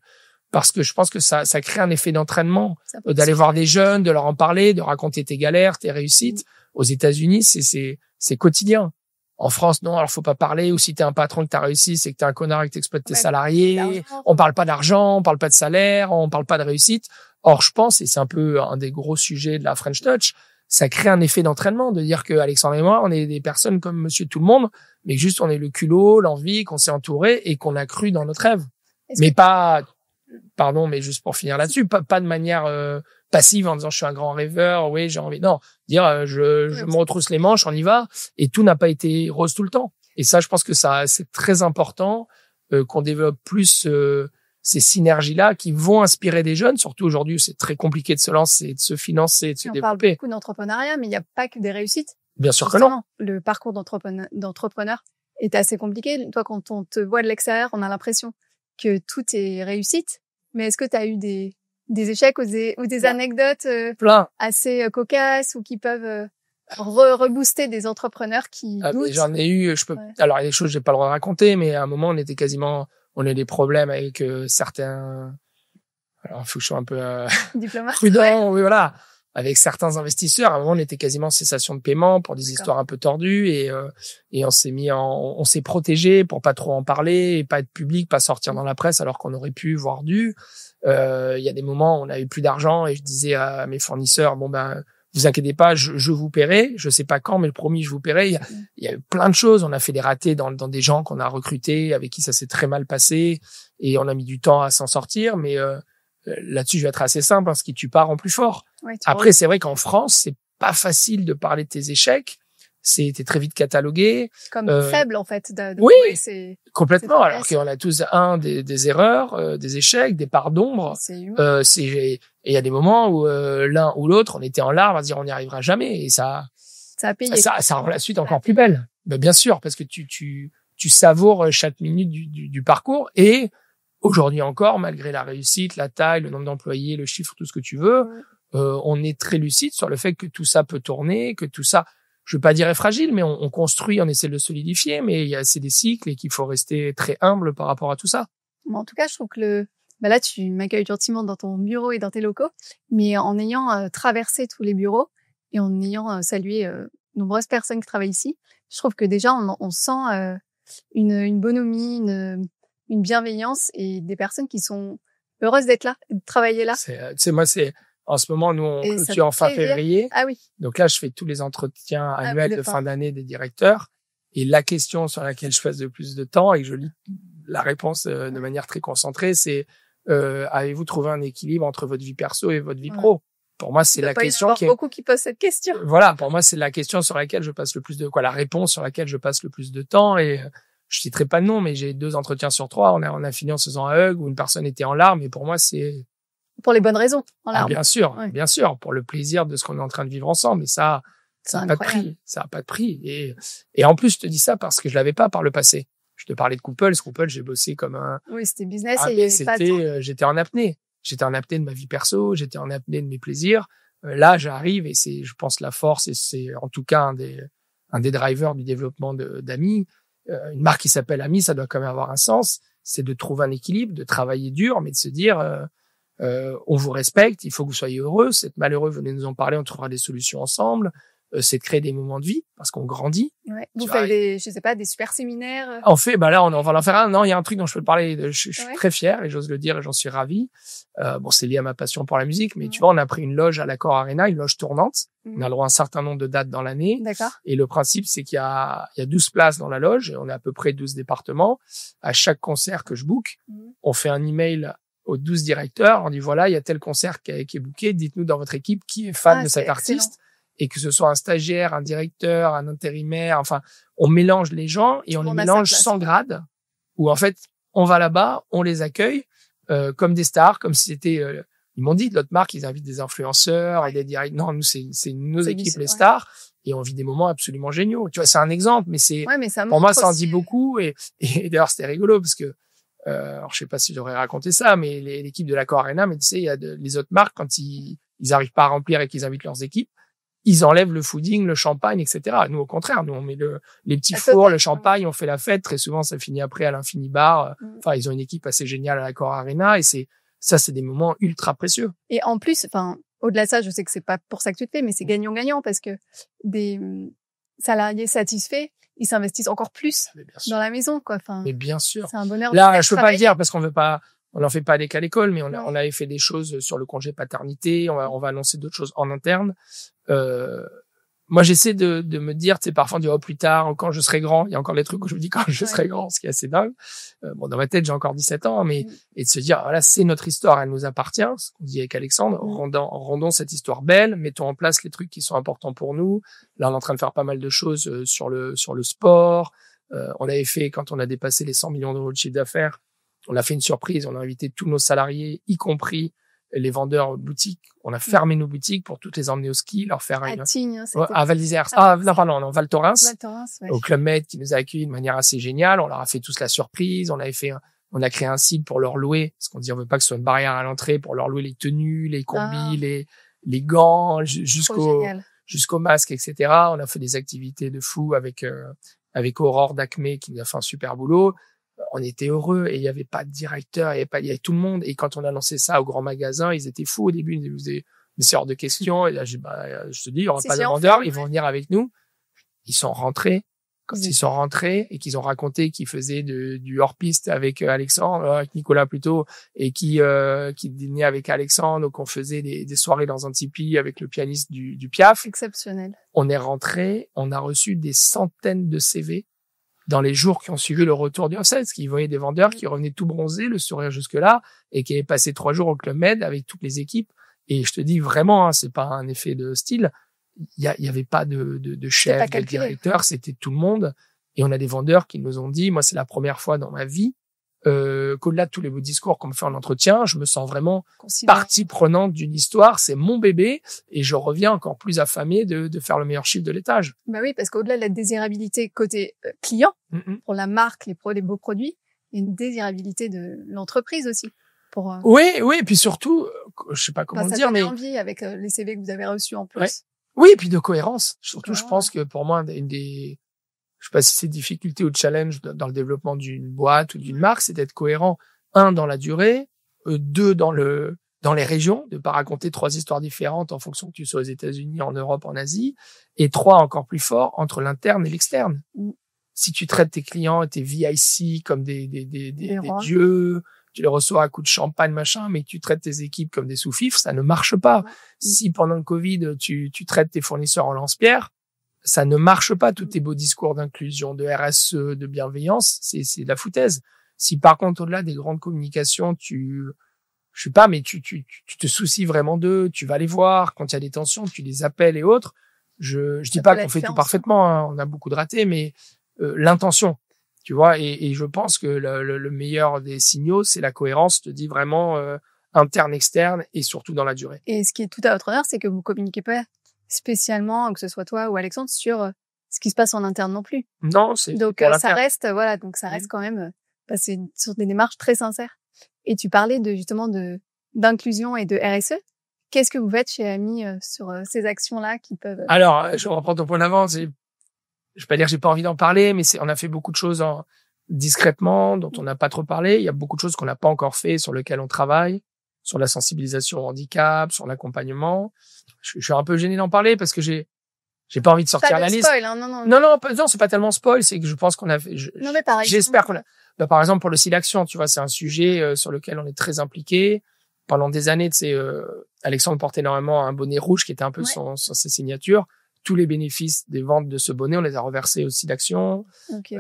A: Parce que je pense que ça crée un effet d'entraînement, d'aller voir des jeunes, de leur en parler, de raconter tes galères, tes réussites. Aux États-Unis, c'est quotidien. En France, non, alors faut pas parler, ou si t'es un patron que t'as réussi, c'est que t'es un connard et que t'exploites tes salariés. On parle pas d'argent, on parle pas de salaire, on parle pas de réussite. Or, je pense, et c'est un peu un des gros sujets de la French Touch, ça crée un effet d'entraînement, de dire que Alexandre et moi, on est des personnes comme monsieur tout le monde, mais juste on est le culot, l'envie, qu'on s'est entouré et qu'on a cru dans notre rêve. Mais pas, pardon, mais juste pour finir là-dessus, pas de manière passive en disant je suis un grand rêveur, oui, j'ai envie. Non, dire je me retrousse les manches, on y va. Et tout n'a pas été rose tout le temps. Et ça, je pense que c'est très important qu'on développe plus ces synergies-là qui vont inspirer des jeunes. Surtout aujourd'hui, où c'est très compliqué de se lancer, de se financer, de se développer.
B: On parle beaucoup d'entrepreneuriat, mais il n'y a pas que des réussites.
A: Bien sûr que non.
B: Le parcours d'entrepreneur est assez compliqué. Toi, quand on te voit de l'extérieur, on a l'impression que tout est réussite. Mais est-ce que tu as eu des échecs ou des anecdotes assez cocasses ou qui peuvent rebooster des entrepreneurs qui doutent?
A: J'en ai eu, alors il y a des choses que j'ai pas le droit de raconter, mais à un moment on a des problèmes avec certains, alors il faut que je sois un peu
B: diplomate,
A: prudent, oui, voilà, avec certains investisseurs. À un moment, on était quasiment en cessation de paiement pour des histoires un peu tordues et on s'est protégé pour pas trop en parler et pas être public, pas sortir dans la presse alors qu'on aurait pu, voire dû. Il y a des moments où on avait plus d'argent et je disais à mes fournisseurs, vous inquiétez pas, je vous paierai. Je sais pas quand, mais le promis, je vous paierai. Il y a eu plein de choses. On a fait des ratés dans des gens qu'on a recrutés, avec qui ça s'est très mal passé et on a mis du temps à s'en sortir, mais là-dessus, je vais être assez simple, parce que tu pars en plus fort. Ouais, après, c'est vrai qu'en France, c'est pas facile de parler de tes échecs. T'es très vite catalogué.
B: Comme faible, en fait.
A: Oui, complètement. Alors qu'on a tous des erreurs, des échecs, des parts d'ombre. Et il y a des moments où l'un ou l'autre, on était en larmes à se dire on n'y arrivera jamais. Et ça
B: a payé.
A: Ça rend la suite encore plus belle. Bien sûr, parce que tu savoures chaque minute du parcours. Et aujourd'hui encore, malgré la réussite, la taille, le nombre d'employés, le chiffre, tout ce que tu veux, on est très lucide sur le fait que tout ça peut tourner, que tout ça, je veux pas dire est fragile, mais on construit, on essaie de le solidifier, mais c'est des cycles et qu'il faut rester très humble par rapport à tout ça.
B: En tout cas, je trouve que là, tu m'accueilles gentiment dans ton bureau et dans tes locaux, mais en ayant traversé tous les bureaux et en ayant salué nombreuses personnes qui travaillent ici, je trouve que déjà, on sent une bonhomie, une bienveillance et des personnes qui sont heureuses d'être là, de travailler là.
A: En ce moment, nous, on
B: Et ça
A: clôture en
B: te
A: fin
B: fait plaisir?
A: février.
B: Ah oui.
A: Donc là, je fais tous les entretiens annuels
B: de
A: de
B: fin.
A: fin d'année des directeurs. Et la question sur laquelle je passe le plus de temps et que je lis la réponse de manière très concentrée, c'est avez-vous trouvé un équilibre entre votre vie perso et votre vie pro? Pour moi, c'est la question
B: Il y en a beaucoup qui posent cette question.
A: Voilà, pour moi, c'est la question sur laquelle je passe le plus de la réponse sur laquelle je passe le plus de temps. Et je citerai pas de nom, mais j'ai 2 entretiens sur 3. On a fini en se faisant un hug où une personne était en larmes. Et pour moi, c'est
B: Pour les bonnes raisons, en larmes.
A: bien sûr, pour le plaisir de ce qu'on est en train de vivre ensemble. Et ça n'a pas de prix. Ça n'a pas de prix. Et en plus, je te dis ça parce que je l'avais pas par le passé. Je te parlais de Couples. Couples, j'ai bossé comme un...
B: Oui, c'était business
A: Ah,
B: et il y avait pas de temps.
A: j'étais en apnée. J'étais en apnée de ma vie perso. J'étais en apnée de mes plaisirs. Là, j'arrive et c'est, je pense, la force et c'est en tout cas un des drivers du développement d'Ami. Une marque qui s'appelle Ami, ça doit quand même avoir un sens. C'est de trouver un équilibre, de travailler dur, mais de se dire, on vous respecte, il faut que vous soyez heureux. Si vous êtes malheureux, venez nous en parler, on trouvera des solutions ensemble. C'est de créer des moments de vie parce qu'on grandit.
B: Ouais. Vous faites des super séminaires.
A: On fait, là, on va en faire un. Non, il y a un truc dont je peux te parler. Je suis
B: Ouais.
A: très fier et j'ose le dire et j'en suis ravi. C'est lié à ma passion pour la musique, mais tu vois, on a pris une loge à l'Accor Arena, une loge tournante. On a le droit à un certain nombre de dates dans l'année.
B: D'accord.
A: Et le principe, c'est qu'il y a 12 places dans la loge et on a à peu près 12 départements. À chaque concert que je book, on fait un email aux 12 directeurs. On dit, voilà, il y a tel concert qui est booké. Dites-nous dans votre équipe qui est fan de cet artiste. Et que ce soit un stagiaire, un directeur, un intérimaire, enfin, on mélange les gens et on les mélange sans grade. Où en fait, on va là-bas, on les accueille comme des stars, comme si c'était... ils m'ont dit de l'autre marque, ils invitent des influenceurs et des directs. Non, nous, c'est nos équipes, les stars. Et on vit des moments absolument géniaux. Tu vois, c'est un exemple, mais c'est...
B: mais ça
A: pour moi, ça en dit beaucoup. Et d'ailleurs, c'était rigolo parce que... alors, je sais pas si j'aurais raconté ça, mais l'équipe de l'Accor Arena, mais tu sais, il y a les autres marques, quand ils arrivent pas à remplir et qu'ils invitent leurs équipes, ils enlèvent le fooding, le champagne, etc. Nous, au contraire, nous, on met les petits fours, le champagne, on fait la fête. Très souvent, ça finit après à l'Infini Bar. Enfin, ils ont une équipe assez géniale à l'Accor Arena et c'est des moments ultra précieux.
B: Et en plus, au-delà de ça, je sais que c'est pas pour ça que tu te fais, mais c'est gagnant-gagnant parce que des salariés satisfaits, ils s'investissent encore plus dans la maison, quoi.
A: Mais bien sûr.
B: C'est un bonheur.
A: Là, je peux pas le dire parce qu'on veut pas, on n'en fait pas d'école à l'école, mais on avait fait des choses sur le congé paternité. On va annoncer d'autres choses en interne. Moi, j'essaie de me dire, tu sais, parfois on dit, plus tard, quand je serai grand. Il y a encore des trucs où je me dis quand je serai grand, ce qui est assez dingue. Dans ma tête, j'ai encore 17 ans, mais, et de se dire, voilà, c'est notre histoire, elle nous appartient. Ce qu'on dit avec Alexandre, rendons cette histoire belle, mettons en place les trucs qui sont importants pour nous. Là, on est en train de faire pas mal de choses sur le sport. On avait fait, quand on a dépassé les 100 millions d'euros de chiffre d'affaires, on a fait une surprise, on a invité tous nos salariés, y compris les vendeurs boutiques. On a fermé nos boutiques pour toutes les emmener au ski, leur faire
B: à Tignes,
A: à Val d'Isère. Non, Val Thorens.
B: Ouais.
A: Au Club Med qui nous a accueillis de manière assez géniale. On leur a fait tous la surprise. On a créé un site pour leur louer, parce qu'on dit on veut pas que ce soit une barrière à l'entrée, pour leur louer les tenues, les combis, les gants, jusqu'au masque, etc. On a fait des activités de fou avec Aurore d'Acme qui nous a fait un super boulot. On était heureux et il y avait pas de directeur, il y avait tout le monde. Et quand on a lancé ça au grand magasin, ils étaient fous au début. Ils disaient, mais c'est hors de question. Et là, je te dis, il y aura pas de vendeurs, ils vont venir avec nous. Ils sont rentrés. Quand ils sont rentrés et qu'ils ont raconté qu'ils faisaient du hors-piste avec Alexandre, avec Nicolas plutôt, et qui dînait avec Alexandre, donc on faisait des soirées dans un tipi avec le pianiste du Piaf.
B: Exceptionnel.
A: On est rentré, on a reçu des centaines de CV dans les jours qui ont suivi le retour du offset, parce qu'ils voyaient des vendeurs qui revenaient tout bronzés, le sourire jusque-là, et qui avaient passé 3 jours au Club Med avec toutes les équipes. Et je te dis vraiment, c'est pas un effet de style. Il y avait pas de chef, de directeur, c'était tout le monde. Et on a des vendeurs qui nous ont dit, moi, c'est la première fois dans ma vie, qu'au-delà de tous les beaux discours qu'on me fait en entretien, je me sens vraiment partie prenante d'une histoire. C'est mon bébé et je reviens encore plus affamé de faire le meilleur chiffre de l'étage.
B: Bah oui, parce qu'au-delà de la désirabilité côté client, pour la marque, les beaux produits, il y a une désirabilité de l'entreprise aussi.
A: Oui, et puis surtout, je sais pas comment dire, mais
B: envie avec les CV que vous avez reçus en plus.
A: Ouais. Oui, et puis de cohérence. Surtout, je pense que pour moi, je sais pas si c'est difficulté ou challenge dans le développement d'une boîte ou d'une marque, c'est d'être cohérent. 1, dans la durée. 2, dans les régions, de pas raconter 3 histoires différentes en fonction que tu sois aux États-Unis, en Europe, en Asie. Et 3, encore plus fort, entre l'interne et l'externe. Si tu traites tes clients et tes VIC comme des dieux, tu les reçois à coups de champagne, machin, mais tu traites tes équipes comme des sous-fifres, ça ne marche pas.
B: Ouais.
A: Si pendant le Covid, tu traites tes fournisseurs en lance-pierre, ça ne marche pas. Tous tes beaux discours d'inclusion, de RSE, de bienveillance, c'est de la foutaise. Si par contre, au-delà des grandes communications, je sais pas, mais tu te soucies vraiment d'eux, tu vas les voir, quand il y a des tensions, tu les appelles et autres. Je dis pas qu'on fait tout parfaitement, hein, on a beaucoup de ratés, mais l'intention, tu vois, et je pense que le meilleur des signaux, c'est la cohérence, je te dis vraiment interne, externe, et surtout dans la durée.
B: Et ce qui est tout à votre honneur, c'est que vous communiquez pas spécialement, que ce soit toi ou Alexandre, sur ce qui se passe en interne non plus.
A: Non, c'est
B: donc ça reste, voilà, donc ça reste quand même, c'est sur des démarches très sincères. Et tu parlais justement d'inclusion et de RSE. Qu'est-ce que vous faites chez AMI sur ces actions-là qui peuvent...
A: Alors, je reprends ton point d'avant. Je vais pas dire que j'ai pas envie d'en parler, mais on a fait beaucoup de choses discrètement, dont on n'a pas trop parlé. Il y a beaucoup de choses qu'on n'a pas encore fait, sur lesquelles on travaille, sur la sensibilisation au handicap, sur l'accompagnement. Je suis un peu gêné d'en parler parce que j'ai pas envie de sortir la liste.
B: Spoil, hein, non,
A: c'est pas tellement spoil, c'est que je pense qu'on a fait,
B: non, mais pareil.
A: J'espère qu'on a, par exemple, pour le SILAction, tu vois, c'est un sujet sur lequel on est très impliqué. Pendant des années, tu sais, Alexandre portait énormément un bonnet rouge qui était un peu ses signatures. Tous les bénéfices des ventes de ce bonnet, on les a reversés au SILAction.
B: Okay.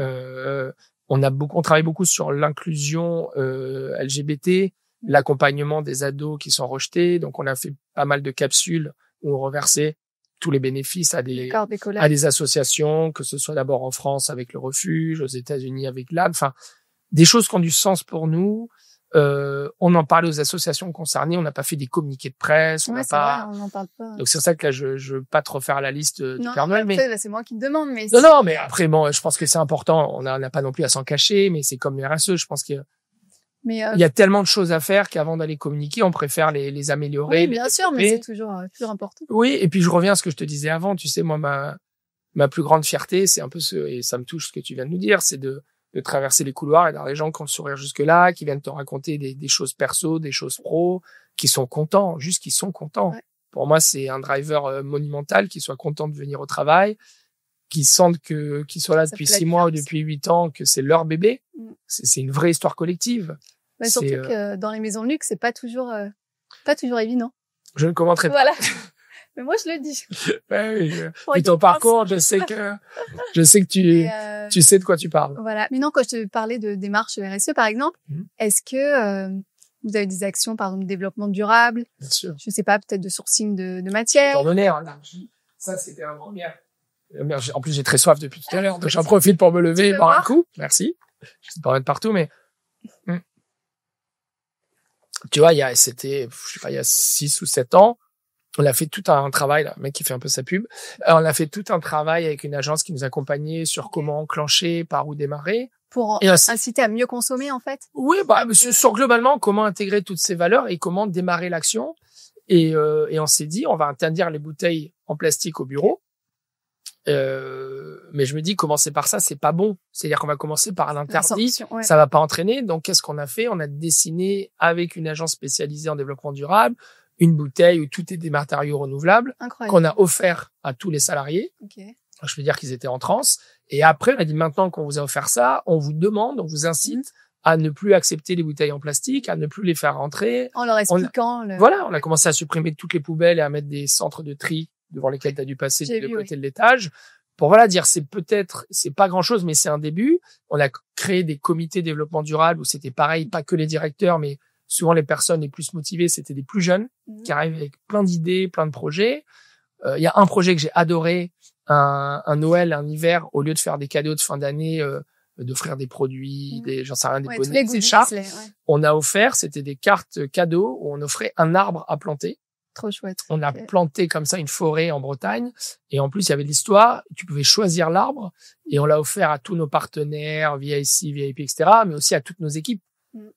A: On travaille beaucoup sur l'inclusion LGBT, l'accompagnement des ados qui sont rejetés. Donc, on a fait pas mal de capsules où on reversait tous les bénéfices à des associations, que ce soit d'abord en France avec le Refuge, aux États-Unis avec l'AD, enfin, des choses qui ont du sens pour nous. On en parle aux associations concernées, on n'a pas fait des communiqués de presse, on n'en
B: parle pas.
A: Donc c'est ça que là je veux pas trop faire la liste du Père Noël, mais
B: c'est moi qui te demande, mais
A: non, mais après bon, je pense que c'est important, on n'a pas non plus à s'en cacher, mais c'est comme les RSE, je pense qu'il y a tellement de choses à faire qu'avant d'aller communiquer, on préfère les améliorer.
B: Oui, bien sûr, mais c'est toujours important.
A: Oui, et puis je reviens à ce que je te disais avant, tu sais, moi ma plus grande fierté, c'est un peu et ça me touche ce que tu viens de nous dire, c'est de traverser les couloirs et d'avoir des gens qui ont le sourire jusque-là, qui viennent te raconter des choses perso, des choses pro, qui sont contents, juste qu'ils sont contents. Ouais. Pour moi, c'est un driver monumental, qu'ils soient contents de venir au travail, qu'ils sentent qu'ils soient là depuis 6 mois ou depuis 8 ans, que c'est leur bébé. C'est une vraie histoire collective.
B: Bah, surtout que dans les maisons de luxe, c'est pas toujours évident.
A: Je ne commenterai pas.
B: Voilà. Mais moi, je le dis.
A: Oui, vu ton parcours, je sais que tu sais de quoi tu parles.
B: Voilà. Mais non, quand je te parlais de démarche RSE, par exemple, est-ce que vous avez des actions, par exemple, de développement durable?
A: Bien sûr.
B: Je sais pas, peut-être de sourcing de matière.
A: J'en donnais, hein, là. Ça, c'était un première. En plus, j'ai très soif depuis tout à l'heure, donc j'en profite pour me lever et boire un coup. Merci. Je sais pas en mettre partout, mais tu vois, il y a 6 ou 7 ans, on a fait tout un travail, là, le mec qui fait un peu sa pub. On a fait tout un travail avec une agence qui nous accompagnait sur comment enclencher, par où démarrer.
B: Pour inciter à mieux consommer, en fait.
A: Oui, sur globalement, comment intégrer toutes ces valeurs et comment démarrer l'action. Et on s'est dit, on va interdire les bouteilles en plastique au bureau. Mais je me dis, commencer par ça, c'est pas bon. C'est-à-dire qu'on va commencer par l'interdit. Ça va pas entraîner. Donc, qu'est-ce qu'on a fait? On a dessiné avec une agence spécialisée en développement durable une bouteille où tout est des matériaux renouvelables.
B: Incroyable.
A: Qu'on a offert à tous les salariés.
B: Okay.
A: Je veux dire qu'ils étaient en transe. Et après, on a dit, maintenant qu'on vous a offert ça, on vous demande, on vous incite à ne plus accepter les bouteilles en plastique, à ne plus les faire rentrer.
B: En leur expliquant.
A: Voilà, on a commencé à supprimer toutes les poubelles et à mettre des centres de tri devant lesquels tu as dû passer de côté de l'étage. Pour dire, c'est pas grand chose, mais c'est un début. On a créé des comités développement durable où c'était pareil, pas que les directeurs, mais souvent les personnes les plus motivées, c'était des plus jeunes qui arrivent avec plein d'idées, plein de projets. Il y a un projet que j'ai adoré, un Noël, un hiver, au lieu de faire des cadeaux de fin d'année, d'offrir des produits, des bonnets, des chartes. On a offert, c'était des cartes cadeaux où on offrait un arbre à planter.
B: Trop chouette.
A: On a planté comme ça une forêt en Bretagne. Et en plus, il y avait de l'histoire. Tu pouvais choisir l'arbre. Et on l'a offert à tous nos partenaires, VIC, VIP, etc., mais aussi à toutes nos équipes.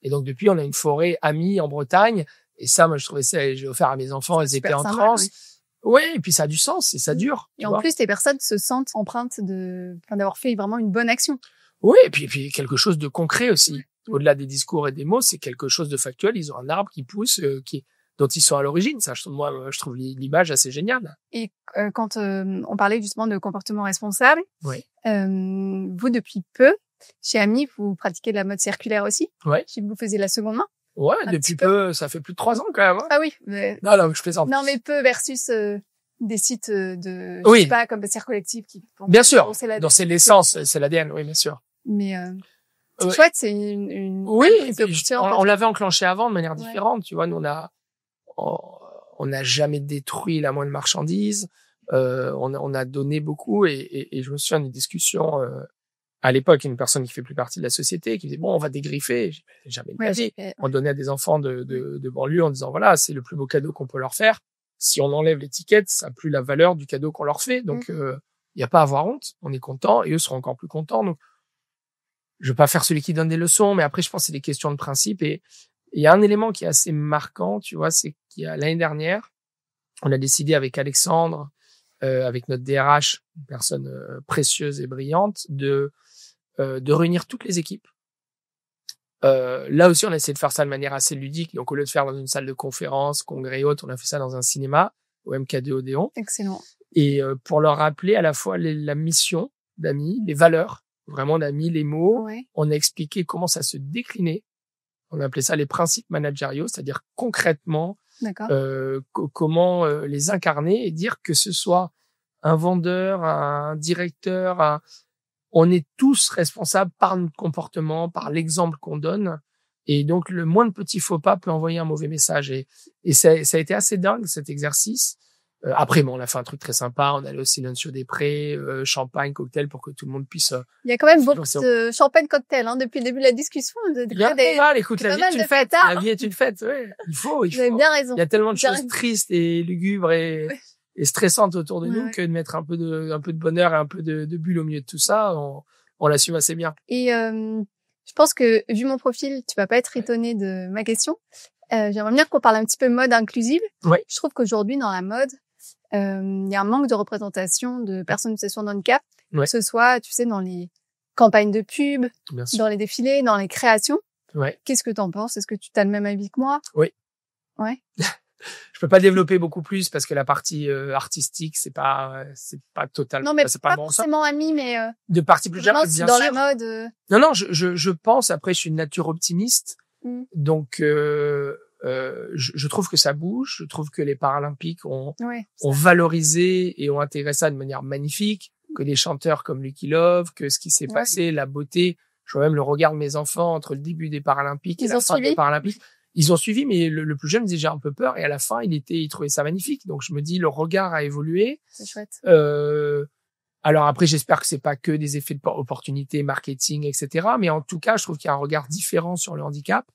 A: Et donc, depuis, on a une forêt amie en Bretagne. Et ça, moi, je trouvais ça, j'ai offert à mes enfants, elles étaient en transe. Oui, et puis ça a du sens et ça dure.
B: Et en plus, les personnes se sentent empreintes d'avoir fait vraiment une bonne action.
A: Oui, et puis quelque chose de concret aussi. Au-delà des discours et des mots, c'est quelque chose de factuel. Ils ont un arbre qui pousse, dont ils sont à l'origine. Ça, je trouve l'image assez géniale.
B: Et quand on parlait justement de comportement responsable, vous, depuis peu, Chez Ami, vous pratiquez de la mode circulaire aussi.
A: Ouais.
B: Si vous faisiez la seconde main.
A: Ouais, depuis peu, ça fait plus de 3 ans quand même. Hein.
B: Ah oui. Mais...
A: Non, je plaisante.
B: Non, mais peu versus des sites de,
A: oui.
B: je sais pas, comme Vestiaire Collectif qui.
A: Bien sûr. Donc c'est l'essence, c'est l'ADN, oui, bien sûr.
B: Mais c'est chouette, c'est une
A: oui,
B: on
A: l'avait enclenché avant de manière différente, tu vois. Nous on n'a jamais détruit la moindre marchandise. On a donné beaucoup et je me souviens d'une discussion à l'époque, une personne qui fait plus partie de la société qui disait bon, on va dégriffer. Jamais de la vie. On donnait à des enfants de banlieue en disant voilà, c'est le plus beau cadeau qu'on peut leur faire. Si on enlève l'étiquette, ça n'a plus la valeur du cadeau qu'on leur fait. Donc il y a pas à avoir honte. On est content et eux seront encore plus contents. Donc je veux pas faire celui qui donne des leçons, mais après je pense que c'est des questions de principe et il y a un élément qui est assez marquant, tu vois, c'est qu'il y a l'année dernière, on a décidé avec Alexandre, avec notre DRH, une personne précieuse et brillante, de réunir toutes les équipes. Là aussi, on a essayé de faire ça de manière assez ludique. Donc, au lieu de faire dans une salle de conférence, congrès et autres, on a fait ça dans un cinéma, au MK2 Odéon.
B: Excellent.
A: Et pour leur rappeler à la fois la mission d'Ami, les valeurs, vraiment on a mis les mots, on a expliqué comment ça se déclinait. On a appelé ça les principes managériaux, c'est-à-dire concrètement comment les incarner et dire que ce soit un vendeur, un directeur, on est tous responsables par notre comportement, par l'exemple qu'on donne. Et donc, le moindre petit faux pas peut envoyer un mauvais message. Et ça a été assez dingue, cet exercice. Après, on a fait un truc très sympa. On allait au Silencio des Prés, champagne, cocktail pour que tout le monde puisse...
B: Il y a quand même beaucoup de champagne cocktail, depuis le début de la discussion.
A: Écoute, la vie est une fête. La vie est une fête, ouais. Il faut.
B: Vous avez bien raison.
A: Il y a tellement de choses tristes et lugubres et stressantes autour de nous que de mettre un peu de bonheur et un peu de bulle au milieu de tout ça, on l'assume assez bien.
B: Et je pense que, vu mon profil, tu vas pas être étonné de ma question. J'aimerais bien qu'on parle un petit peu mode inclusive.
A: Ouais.
B: Je trouve qu'aujourd'hui, dans la mode, il y a un manque de représentation de personnes en situation de handicap, que ce soit, tu sais, dans les campagnes de pub, dans les défilés, dans les créations.
A: Ouais.
B: Qu'est-ce que t'en penses? Est-ce que tu as le même avis que moi?
A: Oui.
B: Ouais.
A: Je peux pas développer beaucoup plus parce que la partie artistique, c'est pas totalement.
B: Non, mais
A: c'est
B: pas
A: bon
B: forcément ami, mais
A: de partie plus générale, bien
B: dans
A: sûr.
B: la mode.
A: Non, je pense. Après, je suis une nature optimiste, donc je trouve que ça bouge. Je trouve que les Paralympiques ont valorisé et ont intégré ça de manière magnifique. Que des chanteurs comme Lucky Love, que ce qui s'est passé, la beauté. Je vois même le regard de mes enfants entre le début des Paralympiques et la fin des Paralympiques. Ils ont suivi, mais le plus jeune disait j'ai un peu peur et à la fin il trouvait ça magnifique. Donc je me dis le regard a évolué.
B: C'est chouette.
A: Alors après j'espère que c'est pas que des effets d'opportunité, marketing, etc. Mais en tout cas je trouve qu'il y a un regard différent sur le handicap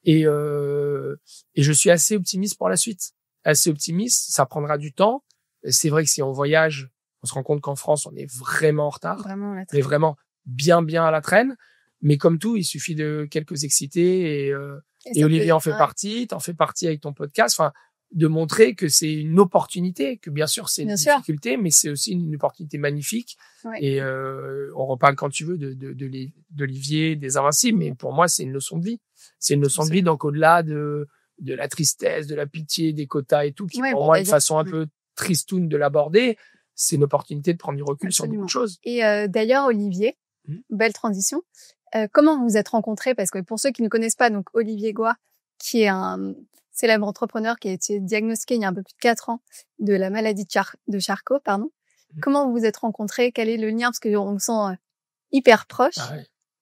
A: et je suis assez optimiste pour la suite. Assez optimiste. Ça prendra du temps. C'est vrai que si on voyage, on se rend compte qu'en France on est vraiment en retard.
B: Vraiment
A: on est vraiment bien à la traîne. Mais comme tout, il suffit de quelques excités et Olivier en fait partie, t'en fais partie avec ton podcast, enfin, de montrer que c'est une opportunité, que bien sûr c'est une difficulté, mais c'est aussi une opportunité magnifique. Et on reparle quand tu veux d'Olivier, des Invincibles, mais pour moi c'est une leçon de vie. C'est une leçon de vie, donc au-delà de la tristesse, de la pitié, des quotas et tout, qui pour moi une façon un peu tristoune de l'aborder, c'est une opportunité de prendre du recul sur beaucoup de choses.
B: Et d'ailleurs Olivier, belle transition. Comment vous vous êtes rencontrés? Parce que pour ceux qui ne connaissent pas, donc Olivier Goy, qui est un célèbre entrepreneur qui a été diagnostiqué il y a un peu plus de 4 ans de la maladie de Charcot, pardon. Comment vous vous êtes rencontrés? Quel est le lien? Parce qu'on vous sent hyper proche.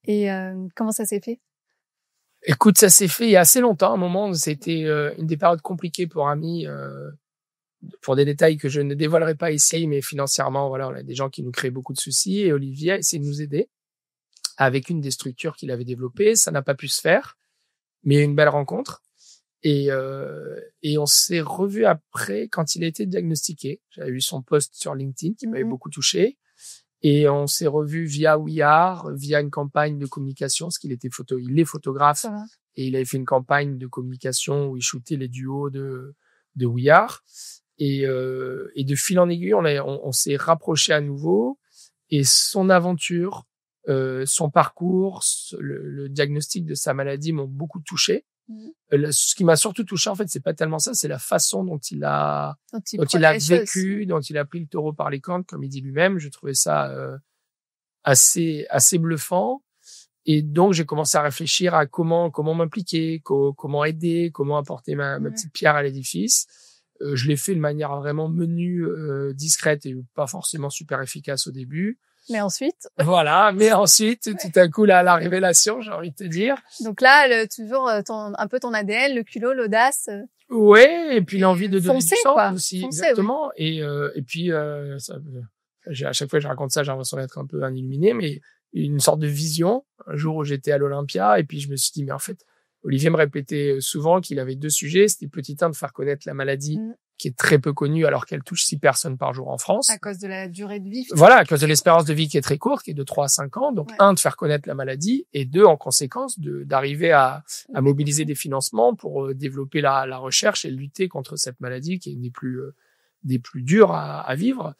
B: Et comment ça s'est fait?
A: Écoute, ça s'est fait il y a assez longtemps. À un moment, c'était une des périodes compliquées pour Ami, pour des détails que je ne dévoilerai pas ici, mais financièrement, voilà, on a des gens qui nous créent beaucoup de soucis et Olivier a essayé de nous aider avec une des structures qu'il avait développées. Ça n'a pas pu se faire, mais une belle rencontre. Et on s'est revu après quand il a été diagnostiqué. J'avais vu son post sur LinkedIn qui m'avait beaucoup touché. Et on s'est revu via We Are, via une campagne de communication, parce qu'il est photographe. Et il avait fait une campagne de communication où il shootait les duos de We Are. Et de fil en aiguille, on s'est rapprochés à nouveau. Et son aventure, son parcours, le diagnostic de sa maladie m'ont beaucoup touché. Ce qui m'a surtout touché, en fait, c'est pas tellement ça, c'est la façon dont il a vécu, dont il a pris le taureau par les cornes, comme il dit lui-même. Je trouvais ça assez bluffant. Et donc, j'ai commencé à réfléchir à comment m'impliquer, comment aider, comment apporter ma petite pierre à l'édifice. Je l'ai fait de manière vraiment menue, discrète et pas forcément super efficace au début.
B: Mais ensuite.
A: Voilà. Mais ensuite, tout à coup, la révélation, j'ai envie de te dire.
B: Donc là, toujours un peu ton ADN, le culot, l'audace.
A: Ouais. Et puis l'envie de donner du sens
B: quoi.
A: aussi.
B: Foncer,
A: exactement. Oui. Et puis, à chaque fois que je raconte ça, j'ai l'impression d'être un peu un illuminé, mais une sorte de vision. Un jour où j'étais à l'Olympia, et puis je me suis dit, mais en fait, Olivier me répétait souvent qu'il avait 2 sujets. C'était petit 1, de faire connaître la maladie, qui est très peu connue alors qu'elle touche 6 personnes par jour en France.
B: À cause de la durée de vie.
A: Voilà, à cause de l'espérance de vie qui est très courte, qui est de 3 à 5 ans. Donc, 1, de faire connaître la maladie, et 2, en conséquence, d'arriver à mobiliser des financements pour développer la recherche et lutter contre cette maladie qui est des plus dures à vivre.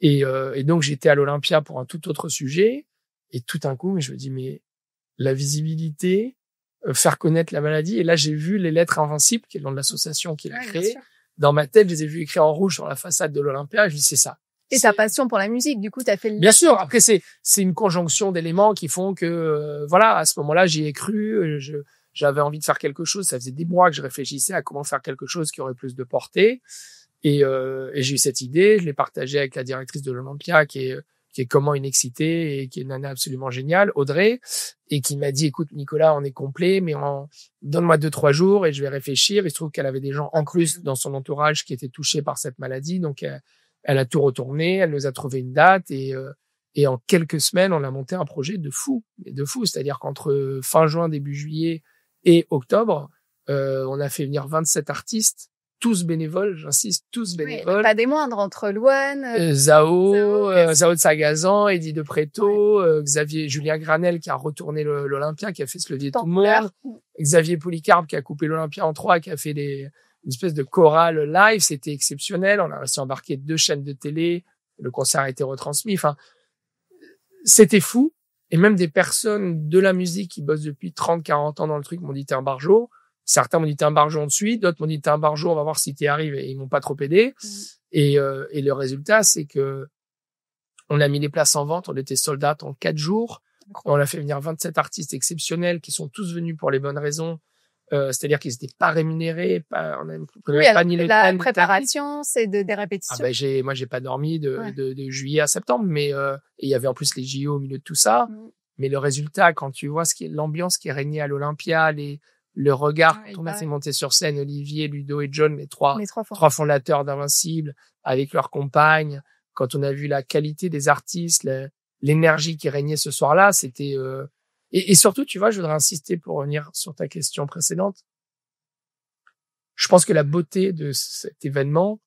A: Et donc, j'étais à l'Olympia pour un tout autre sujet. Et tout d'un coup, je me dis, mais la visibilité, faire connaître la maladie. Et là, j'ai vu les lettres invincibles, qui est le nom de l'association qu'il a créée. Dans ma tête, je les ai vues écrites en rouge sur la façade de l'Olympia. Et je me dis, c'est ça.
B: Et ta passion pour la musique, du coup, t'as fait le...
A: Bien sûr. Après, c'est une conjonction d'éléments qui font que, voilà, à ce moment-là, j'y ai cru. J'avais envie de faire quelque chose. Ça faisait des mois que je réfléchissais à comment faire quelque chose qui aurait plus de portée. Et j'ai eu cette idée. Je l'ai partagée avec la directrice de l'Olympia, qui est comment une excitée et qui est une nana absolument géniale, Audrey, et qui m'a dit, écoute, Nicolas, on est complet, mais donne-moi 2-3 jours et je vais réfléchir. Il se trouve qu'elle avait des gens en plus dans son entourage qui étaient touchés par cette maladie. Donc, elle a tout retourné. Elle nous a trouvé une date et en quelques semaines, on a monté un projet de fou. C'est-à-dire qu'entre fin juin, début juillet et octobre, on a fait venir 27 artistes, tous bénévoles, j'insiste, tous bénévoles.
B: Oui, pas des moindres, entre Louane,
A: Zao de Sagazan, Eddie de Preto, Julien Granel qui a retourné l'Olympia, qui a fait se levier tout le monde, Xavier Polycarpe qui a coupé l'Olympia en 3, qui a fait une espèce de chorale live, c'était exceptionnel. On a réussi à embarquer 2 chaînes de télé, le concert a été retransmis, enfin, c'était fou. Et même des personnes de la musique qui bossent depuis 30-40 ans dans le truc m'ont dit, t'es un barjo. Certains m'ont dit, t'es un barjo, on te suit. D'autres m'ont dit, t'es un barjo, on va voir si t'y arrives. Et ils m'ont pas trop aidé. Et le résultat, c'est que on a mis les places en vente. On était sold out en 4 jours. On a fait venir 27 artistes exceptionnels qui sont tous venus pour les bonnes raisons. C'est-à-dire qu'ils n'étaient pas rémunérés, pas ni le
B: la préparation, c'est des répétitions.
A: Moi, j'ai pas dormi de juillet à septembre, mais il y avait en plus les JO au milieu de tout ça. Mais le résultat, quand tu vois l'ambiance qui est régnée à l'Olympia, le regard, quand on a fait monter sur scène Olivier, Ludo et John, les trois fondateurs d'Invincible, avec leurs compagnes, quand on a vu la qualité des artistes, l'énergie qui régnait ce soir-là, c'était et surtout, tu vois, je voudrais insister pour revenir sur ta question précédente. Je pense que la beauté de cet événement,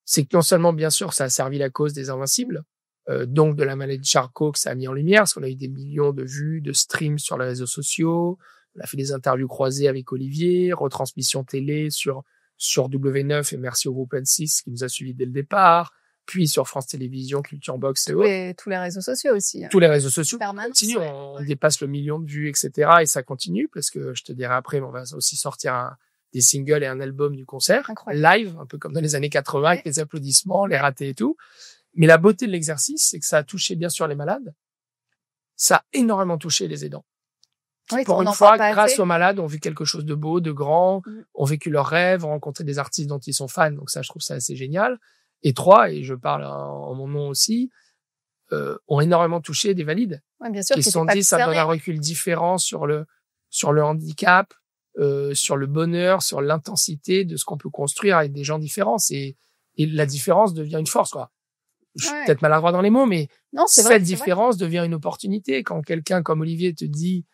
A: c'est que non seulement, bien sûr, ça a servi la cause des Invincibles, donc de la maladie de Charcot que ça a mis en lumière, parce qu'on a eu des millions de vues, de streams sur les réseaux sociaux. On a fait des interviews croisées avec Olivier, retransmission télé sur W9 et merci au groupe N6 qui nous a suivis dès le départ, puis sur France Télévisions, Culture Box et autres.
B: Tous les réseaux sociaux aussi.
A: Tous les réseaux sociaux continuent, on dépasse le 1 000 000 de vues, etc. Et ça continue parce que je te dirai après, on va aussi sortir des singles et un album du concert, live, un peu comme dans les années 80 avec les applaudissements, les ratés et tout. Mais la beauté de l'exercice, c'est que ça a touché bien sûr les malades, ça a énormément touché les aidants.
B: Oui,
A: pour une fois, grâce aux malades, ont vu quelque chose de beau, de grand, ont vécu leurs rêves, ont rencontré des artistes dont ils sont fans. Donc ça, je trouve ça assez génial. Et 3, et je parle en mon nom aussi, ont énormément touché des valides.
B: Ouais, bien sûr,
A: qui se sont dit, ça donne un recul différent sur le handicap, sur le bonheur, sur l'intensité de ce qu'on peut construire avec des gens différents. Et la différence devient une force, quoi. Je suis peut-être maladroit dans les mots, mais cette différence devient une opportunité. Quand quelqu'un comme Olivier te dit,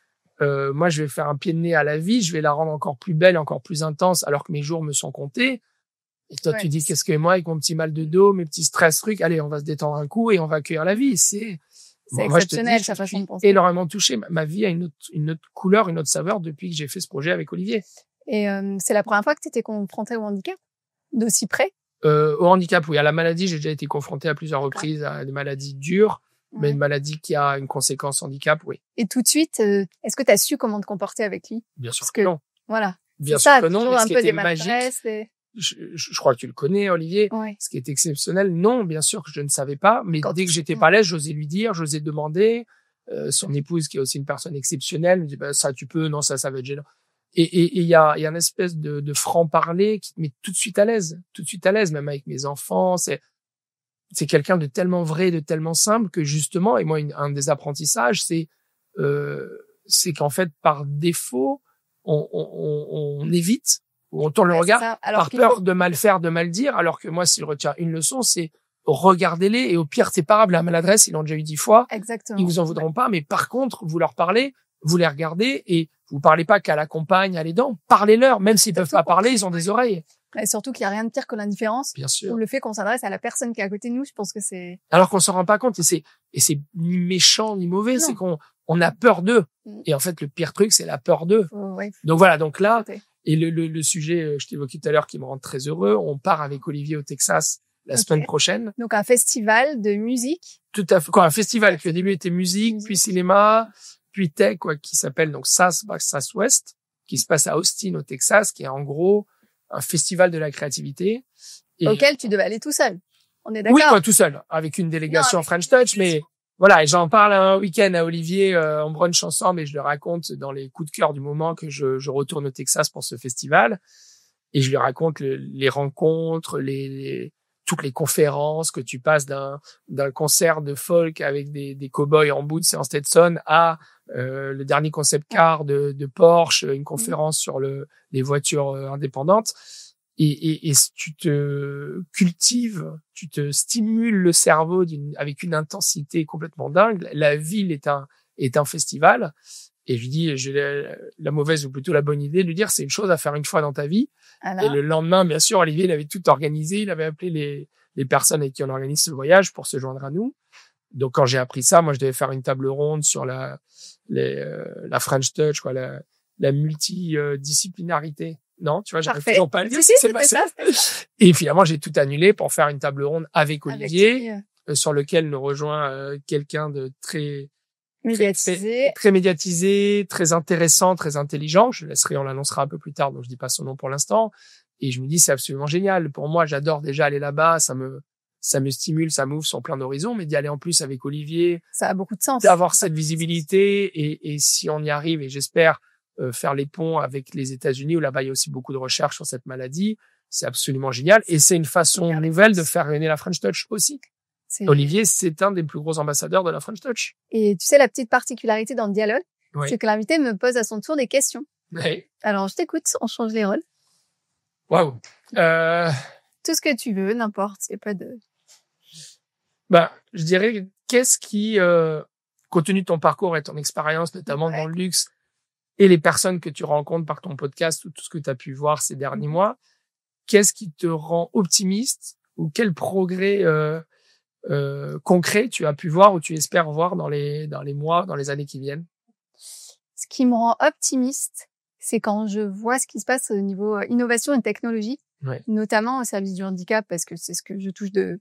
A: moi, je vais faire un pied de nez à la vie, je vais la rendre encore plus belle, encore plus intense, alors que mes jours me sont comptés. Et toi, tu dis, qu'est-ce que moi, avec mon petit mal de dos, mes petits stress, trucs, allez, on va se détendre un coup et on va accueillir la vie. C'est
B: exceptionnel, sa façon de penser.
A: Énormément touché. Ma vie a une autre couleur, une autre saveur depuis que j'ai fait ce projet avec Olivier.
B: Et c'est la première fois que tu étais confronté au handicap? D'aussi près?
A: Au handicap, oui. À la maladie, j'ai déjà été confronté à plusieurs reprises à des maladies dures. Mais une maladie qui a une conséquence handicap, oui.
B: Et tout de suite, est-ce que tu as su comment te comporter avec lui?
A: Bien sûr que non.
B: Voilà.
A: Bien sûr que non.
B: Mais
A: ce qui était magique, je crois que tu le connais, Olivier.
B: Ouais.
A: Ce qui est exceptionnel, non, bien sûr que je ne savais pas. Mais dès que j'étais pas à l'aise, j'osais lui dire, j'osais demander. son épouse qui est aussi une personne exceptionnelle me dit bah ça tu peux, non ça va être gênant. Et il y a une espèce de franc-parler qui te met tout de suite à l'aise, même avec mes enfants. C'est quelqu'un de tellement vrai, de tellement simple que justement, et moi un des apprentissages c'est qu'en fait par défaut on évite ou on tourne le regard par peur de mal faire, de mal dire, alors que moi si je retiens une leçon c'est regardez-les et au pire c'est pas grave, la maladresse ils l'ont déjà eu 10 fois.
B: Exactement.
A: Ils vous en voudront pas, mais par contre vous leur parlez, vous les regardez et vous parlez pas qu'à la compagne, à l'aidant, parlez-leur, même s'ils peuvent pas parler, ils ont des oreilles.
B: Et surtout qu'il y a rien de pire que l'indifférence.
A: Bien sûr.
B: Ou le fait qu'on s'adresse à la personne qui est à côté de nous, je pense que c'est...
A: Alors qu'on s'en rend pas compte, et c'est ni méchant ni mauvais, c'est qu'on a peur d'eux. Et en fait, le pire truc, c'est la peur d'eux. Donc voilà, donc là, et le sujet, je t'évoquais tout à l'heure, qui me rend très heureux, on part avec Olivier au Texas la semaine prochaine.
B: Donc un festival de musique.
A: Tout à fait. Un festival qui au début était musique, puis cinéma, puis tech, qui s'appelle donc Southwest, qui se passe à Austin au Texas, qui est en gros un festival de la créativité.
B: Auquel tu devais aller tout seul. On est d'accord?
A: Oui, tout seul, avec une délégation French Touch, mais voilà, et j'en parle un week-end à Olivier, on brunch ensemble et je le raconte dans les coups de cœur du moment que je retourne au Texas pour ce festival. Et je lui raconte les rencontres, toutes les conférences que tu passes d'un concert de folk avec des cow-boys en boots et en Stetson à le dernier concept car de Porsche, une conférence sur les voitures indépendantes. Et tu te cultives, tu te stimules le cerveau avec une intensité complètement dingue. La ville est un festival. Et je lui dis, j'ai la mauvaise ou plutôt la bonne idée de lui dire, c'est une chose à faire une fois dans ta vie. Et le lendemain, bien sûr, Olivier, il avait tout organisé. Il avait appelé les personnes avec qui on organise ce voyage pour se joindre à nous. Donc, quand j'ai appris ça, moi, je devais faire une table ronde sur la French Touch, la multidisciplinarité. Non, tu vois, j'arrive toujours pas à le dire.
B: C'est passé.
A: Et finalement, j'ai tout annulé pour faire une table ronde avec Olivier, sur lequel nous rejoint quelqu'un de très médiatisé, très intéressant, très intelligent. On l'annoncera un peu plus tard, donc je dis pas son nom pour l'instant. Et je me dis, c'est absolument génial. Pour moi, j'adore déjà aller là-bas. Ça me stimule, ça m'ouvre sur plein d'horizons, mais d'y aller en plus avec Olivier.
B: Ça a beaucoup de sens.
A: D'avoir cette visibilité et si on y arrive, et j'espère faire les ponts avec les États-Unis où là-bas il y a aussi beaucoup de recherches sur cette maladie, c'est absolument génial. Et c'est une façon nouvelle de faire rayonner la French Touch aussi. Olivier, c'est un des plus gros ambassadeurs de la French Touch.
B: Et tu sais, la petite particularité dans le dialogue, c'est que l'invité me pose à son tour des questions.
A: Oui.
B: Alors, je t'écoute, on change les rôles.
A: Waouh.
B: Tout ce que tu veux, n'importe, c'est pas de...
A: je dirais, qu'est-ce qui, compte tenu de ton parcours et ton expérience, notamment dans le luxe, et les personnes que tu rencontres par ton podcast ou tout ce que tu as pu voir ces derniers mois, qu'est-ce qui te rend optimiste ou quel progrès concret tu as pu voir ou tu espères voir dans les mois, dans les années qui viennent?
B: Ce qui me rend optimiste, c'est quand je vois ce qui se passe au niveau innovation et technologie, notamment au service du handicap, parce que c'est ce que je touche de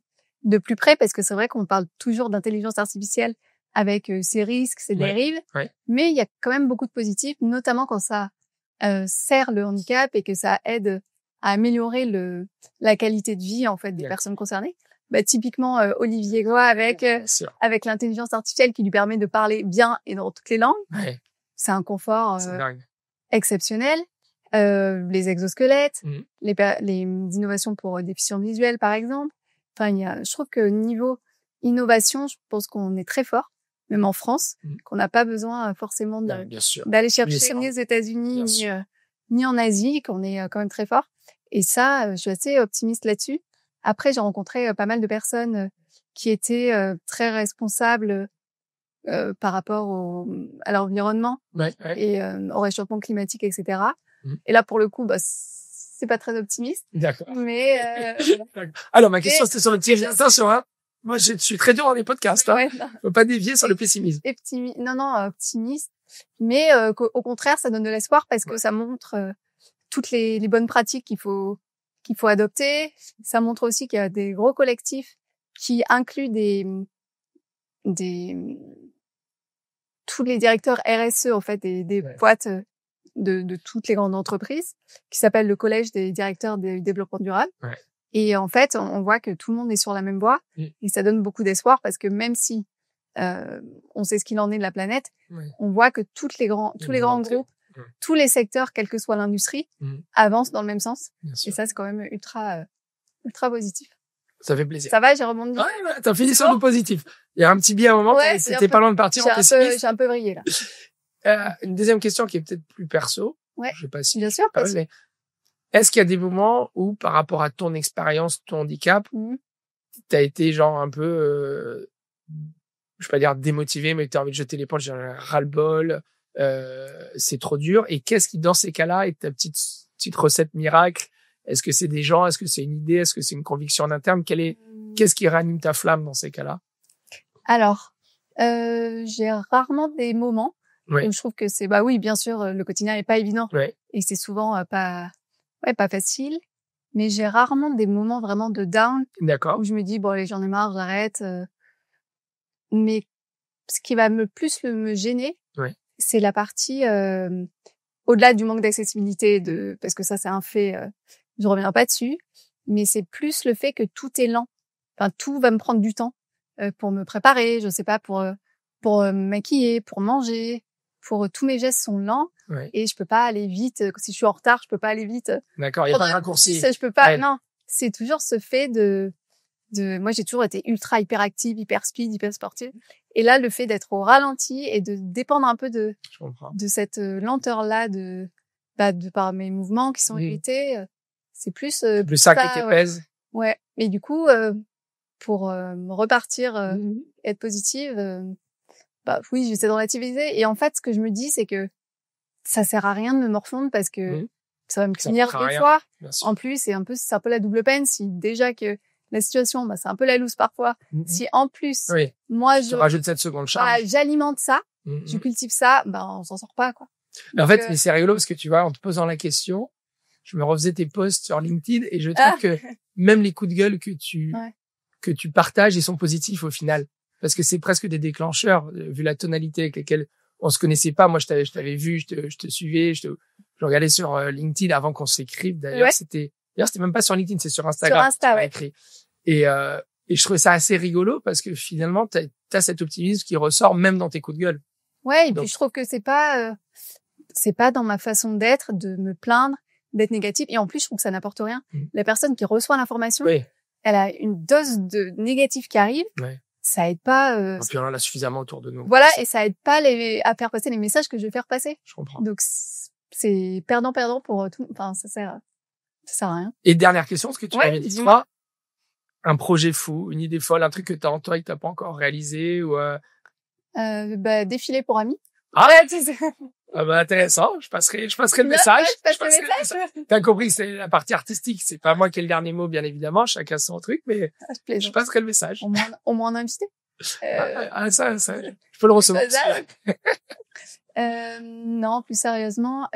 B: plus près, parce que c'est vrai qu'on parle toujours d'intelligence artificielle avec ses risques, ses dérives, mais il y a quand même beaucoup de positifs, notamment quand ça sert le handicap et que ça aide à améliorer la qualité de vie en fait des personnes concernées. Typiquement Olivier Goa avec l'intelligence artificielle qui lui permet de parler bien et dans toutes les langues. C'est un confort exceptionnel. Les exosquelettes, les innovations pour déficients visuels par exemple. Enfin, je trouve que niveau innovation, je pense qu'on est très fort, même en France, qu'on n'a pas besoin forcément d'aller chercher ni aux États-Unis ni en Asie, qu'on est quand même très fort. Et ça, je suis assez optimiste là-dessus. Après, j'ai rencontré pas mal de personnes qui étaient très responsables par rapport à l'environnement et au réchauffement climatique, etc. Et là, pour le coup, c'est pas très optimiste.
A: D'accord.
B: Mais
A: alors, ma question, c'était sur le tir. Attention, hein. Moi, je suis très dur dans les podcasts. Hein. Faut pas dévier sur le pessimisme.
B: Optimiste. Mais au contraire, ça donne de l'espoir parce que ça montre toutes les bonnes pratiques qu'il faut adopter. Ça montre aussi qu'il y a des gros collectifs qui incluent tous les directeurs RSE en fait des boîtes de toutes les grandes entreprises, qui s'appelle le collège des directeurs du développement durable. Et en fait, on voit que tout le monde est sur la même voie et ça donne beaucoup d'espoir parce que même si on sait ce qu'il en est de la planète.
A: Ouais.
B: On voit que tous les grands groupes, tous les secteurs, quelle que soit l'industrie, avancent dans le même sens. Et ça, c'est quand même ultra positif.
A: Ça fait plaisir.
B: Ça va, j'ai rebondi.
A: Ouais, t'as fini sur le positif. Il y a un petit biais à un moment, c'était pas loin de partir en pessimiste.
B: J'ai un peu vrillé, là.
A: Une deuxième question qui est peut-être plus perso.
B: Ouais.
A: Je sais pas si.
B: Bien sûr,
A: mais est-ce qu'il y a des moments où, par rapport à ton expérience, ton handicap, t'as été genre un peu, je vais pas dire démotivé, mais t'as envie de jeter l'éponge, j'ai un ras-le-bol, c'est trop dur. Et qu'est-ce qui, dans ces cas-là, est ta petite recette miracle? Est-ce que c'est des gens? Est-ce que c'est une idée? Est-ce que c'est une conviction en interne? Qu'est-ce qui ranime ta flamme dans ces cas-là?
B: Alors, j'ai rarement des moments où je trouve que c'est, oui, bien sûr, le quotidien est pas évident.
A: Ouais.
B: Et c'est souvent pas facile. Mais j'ai rarement des moments vraiment de down.
A: D'accord.
B: Où je me dis, bon, allez, j'en ai marre, j'arrête. Mais ce qui va plus me gêner, c'est la partie, au-delà du manque d'accessibilité parce que ça, c'est un fait, je reviens pas dessus, mais c'est plus le fait que tout est lent. Enfin, tout va me prendre du temps pour me préparer, je sais pas, pour me maquiller, pour manger, tous mes gestes sont lents et je peux pas aller vite. Si je suis en retard, je peux pas aller vite.
A: D'accord, il y a pas de raccourci.
B: Je peux pas. Non, c'est toujours ce fait moi, j'ai toujours été ultra hyperactive, hyper speed, hyper sportive. Et là, le fait d'être au ralenti et de dépendre un peu de cette lenteur-là par mes mouvements qui sont limités, c'est plus
A: ça qui te pèse.
B: Ouais. Et du coup, pour repartir, être positive, oui, j'essaie de relativiser. Et en fait, ce que je me dis, c'est que ça sert à rien de me morfondre parce que ça va me finir deux fois. En plus, c'est un peu la double peine. Si déjà que la situation, c'est un peu la loose parfois. Si en plus, moi, je
A: rajoute cette seconde charge,
B: j'alimente ça, je cultive ça, on s'en sort pas, quoi.
A: Mais en fait, mais c'est rigolo parce que tu vois, en te posant la question, je me refaisais tes posts sur LinkedIn et je trouve que même les coups de gueule que tu partages, ils sont positifs au final. Parce que c'est presque des déclencheurs, vu la tonalité avec laquelle on se connaissait pas. Moi, je t'avais vu, je te suivais, je regardais sur LinkedIn avant qu'on s'écrive. D'ailleurs, c'était même pas sur LinkedIn, c'est sur Instagram.
B: Sur Insta,
A: écrit. Et je trouvais ça assez rigolo parce que finalement, t'as cet optimisme qui ressort même dans tes coups de gueule.
B: Ouais, et puis je trouve que c'est pas dans ma façon d'être, de me plaindre, d'être négative. Et en plus, je trouve que ça n'apporte rien. La personne qui reçoit l'information, elle a une dose de négatif qui arrive. Ça aide pas.
A: Et puis on en a suffisamment autour de nous.
B: Voilà, et ça aide pas à faire passer les messages que je veux faire passer.
A: Je comprends.
B: Donc c'est perdant pour tout. Enfin, ça sert à rien.
A: Et dernière question, ce que tu avais dit, toi, un projet fou, une idée folle, un truc que t'as en toi et que t'as pas encore réalisé ou
B: défiler pour amis.
A: Intéressant. Je passerai le message. T'as compris que c'est la partie artistique. C'est pas moi qui ai le dernier mot, bien évidemment. Chacun son truc, mais je passerai le message.
B: On m'en a invité.
A: Ça, je peux le recevoir.
B: Non, plus sérieusement,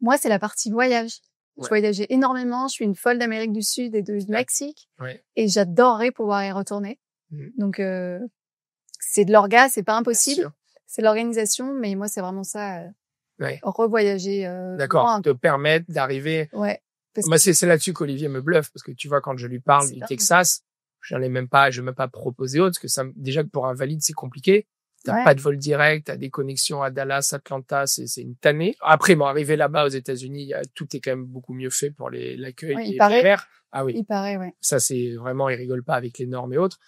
B: moi, c'est la partie voyage. Je voyageais énormément. Je suis une folle d'Amérique du Sud et du Mexique. Et j'adorerais pouvoir y retourner. Donc, c'est de l'orga, c'est pas impossible. C'est l'organisation, mais moi, c'est vraiment ça. Revoyager.
A: D'accord. Te permettre d'arriver. Moi, c'est là-dessus qu'Olivier me bluffe, parce que tu vois, quand je lui parle du Texas, je vais même pas proposer autre, parce que déjà que pour un valide, c'est compliqué. T'as pas de vol direct, t'as des connexions à Dallas, Atlanta, c'est une tannée. Après, arrivé là-bas aux États-Unis, tout est quand même beaucoup mieux fait pour l'accueil et les verts. Ah oui.
B: Il paraît,
A: Ça, c'est vraiment, ils rigolent pas avec les normes et autres.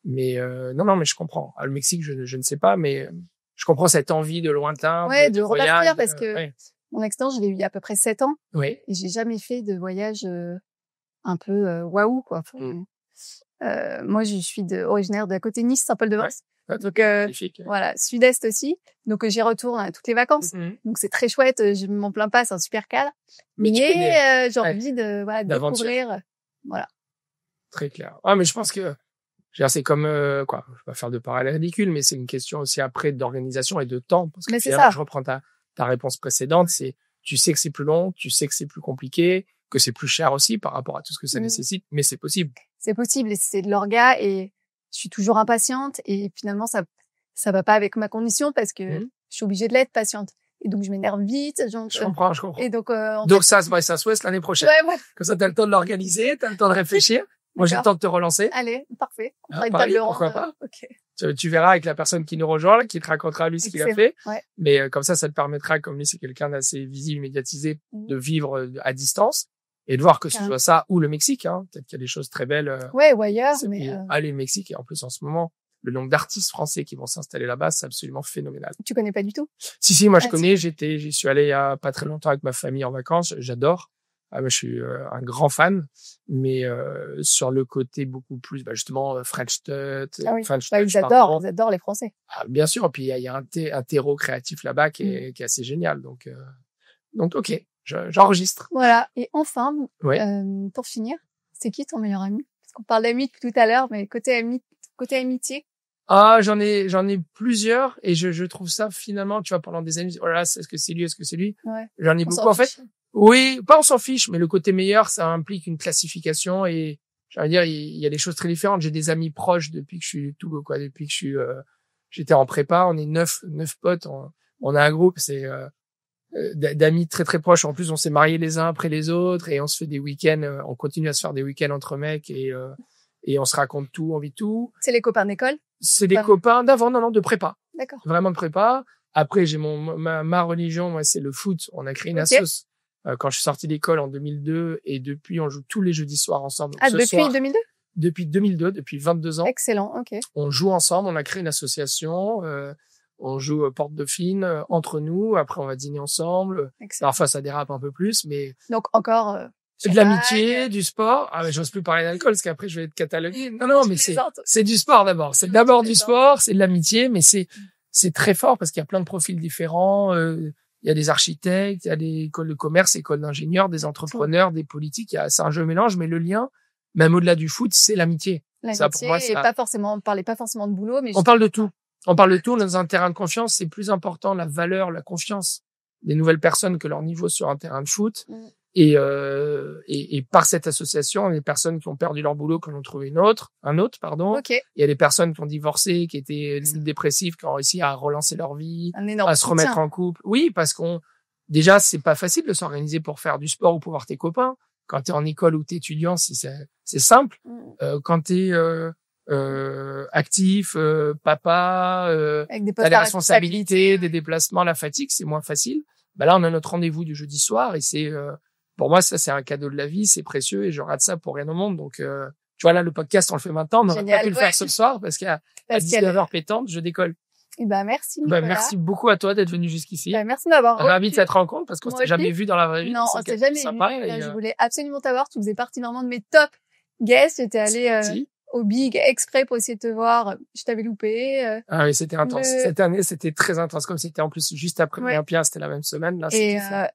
A: Mais, non, mais je comprends. Le Mexique, je ne sais pas, mais je comprends cette envie de lointain.
B: De repartir, parce que mon accident, je l'ai eu il y a à peu près 7 ans. Et j'ai jamais fait de voyage, un peu, waouh, quoi. Moi, je suis originaire d'à côté de Nice, Saint-Paul-de-Vence. Donc voilà, sud-est aussi. Donc j'y retourne toutes les vacances. Donc c'est très chouette, je m'en plains pas, c'est un super cadre. Mais j'ai envie de découvrir. Voilà.
A: Très clair. Mais je pense que c'est comme je vais pas faire de parallèle ridicule, mais c'est une question aussi après d'organisation et de temps, parce que je reprends ta réponse précédente, c'est tu sais que c'est plus long, tu sais que c'est plus compliqué, que c'est plus cher aussi par rapport à tout ce que ça nécessite, mais c'est possible.
B: C'est possible et c'est de l'orga et je suis toujours impatiente et finalement ça va pas avec ma condition parce que je suis obligée de l'être patiente et donc je m'énerve vite.
A: Je comprends. Et
B: donc
A: ça se West l'année prochaine. Comme ça t'as le temps de l'organiser, t'as le temps de réfléchir. Moi j'ai le temps de te relancer.
B: Allez, parfait. On fera une
A: Paris,
B: table ronde.
A: Pourquoi pas.
B: Okay.
A: Tu verras avec la personne qui nous rejoint, là, qui te racontera lui ce qu'il a fait.
B: Ouais.
A: Mais comme ça te permettra, comme lui c'est quelqu'un d'assez visible, médiatisé, de vivre à distance et de voir que ce soit ça ou le Mexique. Hein. Peut-être qu'il y a des choses très belles.
B: Ouais, ou ailleurs. Mais
A: aller au Mexique, et en plus en ce moment, le nombre d'artistes français qui vont s'installer là-bas, c'est absolument phénoménal.
B: Tu connais pas du tout?
A: Si, moi je connais. J'y suis allé il y a pas très longtemps avec ma famille en vacances. J'adore. Moi, je suis un grand fan, mais sur le côté beaucoup plus, justement, French Touch.
B: Ah oui.
A: French
B: Touch, ils adorent les Français.
A: Ah, bien sûr. Puis il y a un terreau créatif là-bas qui est assez génial. Donc ok, j'enregistre.
B: Voilà. Et enfin,
A: ouais.
B: Pour finir, c'est qui ton meilleur ami? Parce qu'on parle d'amis tout à l'heure, mais côté amitié.
A: Ah, j'en ai plusieurs et je trouve ça finalement, tu vois, pendant des années, oh là, est-ce que c'est lui?
B: Ouais.
A: J'en ai beaucoup en fait. Oui, pas on s'en fiche, mais le côté meilleur, ça implique une classification et j'allais dire, il y a des choses très différentes. J'ai des amis proches depuis que je suis depuis que j'étais en prépa. On est neuf potes. On a un groupe, c'est d'amis très très proches. En plus, on s'est mariés les uns après les autres et on se fait des week-ends. On continue à se faire des week-ends entre mecs et on se raconte tout, on vit tout.
B: C'est les copains d'école?
A: C'est des copains d'avant, non, de prépa.
B: D'accord.
A: Vraiment de prépa. Après, j'ai ma religion, moi, c'est le foot. On a créé une assoce quand je suis sorti d'école en 2002 et depuis, on joue tous les jeudis soirs ensemble.
B: Donc, depuis 2002?
A: Depuis 2002, depuis 22 ans.
B: Excellent, ok.
A: On joue ensemble, on a créé une association, on joue porte dauphine entre nous, après on va dîner ensemble. Excellent. Parfois ça dérape un peu plus, mais...
B: Donc encore...
A: de l'amitié, du sport. Ah, mais j'ose plus parler d'alcool parce qu'après je vais être catalogué. Non, mais c'est du sport d'abord. C'est d'abord du sport, c'est de l'amitié, mais c'est très fort parce qu'il y a plein de profils différents. Il y a des architectes, il y a des écoles de commerce, écoles d'ingénieurs, des entrepreneurs, des politiques. C'est un jeu mélange, mais le lien, même au-delà du foot, c'est l'amitié.
B: Ça, pour moi, et pas forcément, parlez pas forcément de boulot, mais
A: on parle de tout. On parle de tout dans un terrain de confiance. C'est plus important la valeur, la confiance des nouvelles personnes que leur niveau sur un terrain de foot. Et par cette association, il y a des personnes qui ont perdu leur boulot, qui en ont trouvé un autre.
B: Okay.
A: Il y a des personnes qui ont divorcé, qui étaient dépressives, qui ont réussi à relancer leur vie, à se remettre en couple. Oui, parce déjà, c'est pas facile de s'organiser pour faire du sport ou pour voir tes copains. Quand t'es en école ou t'es étudiant, c'est simple. Quand t'es, actif, papa, t'as des responsabilités, des déplacements, la fatigue, c'est moins facile. Là, on a notre rendez-vous du jeudi soir et c'est, pour moi, ça, c'est un cadeau de la vie, c'est précieux et je rate ça pour rien au monde. Donc, tu vois, là, le podcast, on le fait maintenant. On aurait pas pu le faire ce soir parce qu'à 19h pétante, je décolle.
B: Merci, Nicolas.
A: Merci beaucoup à toi d'être venu jusqu'ici.
B: Merci de m'avoir
A: ravi de cette rencontre parce qu'on s'était jamais vu dans la vraie vie.
B: Non, on s'est jamais vu. Je voulais absolument t'avoir. Tu faisais partie vraiment de mes top guests. J'étais allée, au Big exprès pour essayer de te voir. Je t'avais loupé.
A: Ah oui, c'était intense. Cette année, c'était très intense. Comme c'était en plus juste après l'Olympia, c'était la même semaine. Là,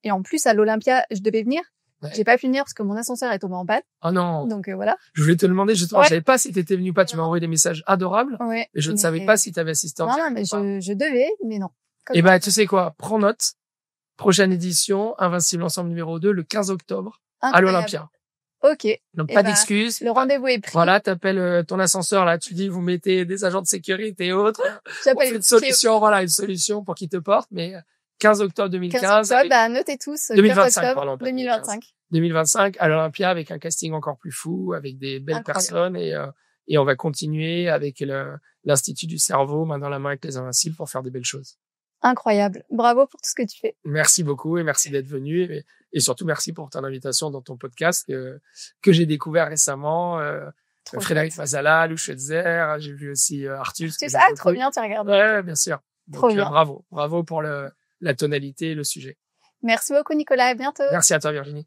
B: et en plus, à l'Olympia, je devais venir. Ouais. J'ai pas pu venir parce que mon ascenseur est tombé en panne.
A: Oh non.
B: Donc voilà.
A: Je voulais te demander justement, je savais pas si t'étais venu ou pas. Tu m'as envoyé des messages adorables.
B: Ouais.
A: Et je ne savais pas si t'avais assisté en
B: direct. Non, mais je devais, mais non.
A: Et tu sais quoi? Prends note. Prochaine édition, Invincible Ensemble numéro 2, le 15 octobre, à l'Olympia.
B: Ok.
A: Donc pas d'excuses.
B: Le rendez-vous est pris.
A: Voilà, t'appelles ton ascenseur là, tu dis vous mettez des agents de sécurité et autres. J'appelle une solution, une solution pour qu'ils te portent, mais 15 octobre 2015. 15
B: octobre, notez tous.
A: 2025,
B: pardon.
A: 2025 à l'Olympia avec un casting encore plus fou, avec des belles personnes et on va continuer avec l'Institut du cerveau main dans la main avec les Invincibles pour faire des belles choses.
B: Incroyable. Bravo pour tout ce que tu fais.
A: Merci beaucoup et merci d'être venu et surtout merci pour ton invitation dans ton podcast que j'ai découvert récemment. Frédéric Mazala, Lou Schweitzer, j'ai vu aussi Arthur.
B: C'est ça, trop bien, tu regardes.
A: Ouais, bien sûr.
B: Trop bien.
A: Bravo pour la tonalité et le sujet.
B: Merci beaucoup Nicolas, à bientôt.
A: Merci à toi Virginie.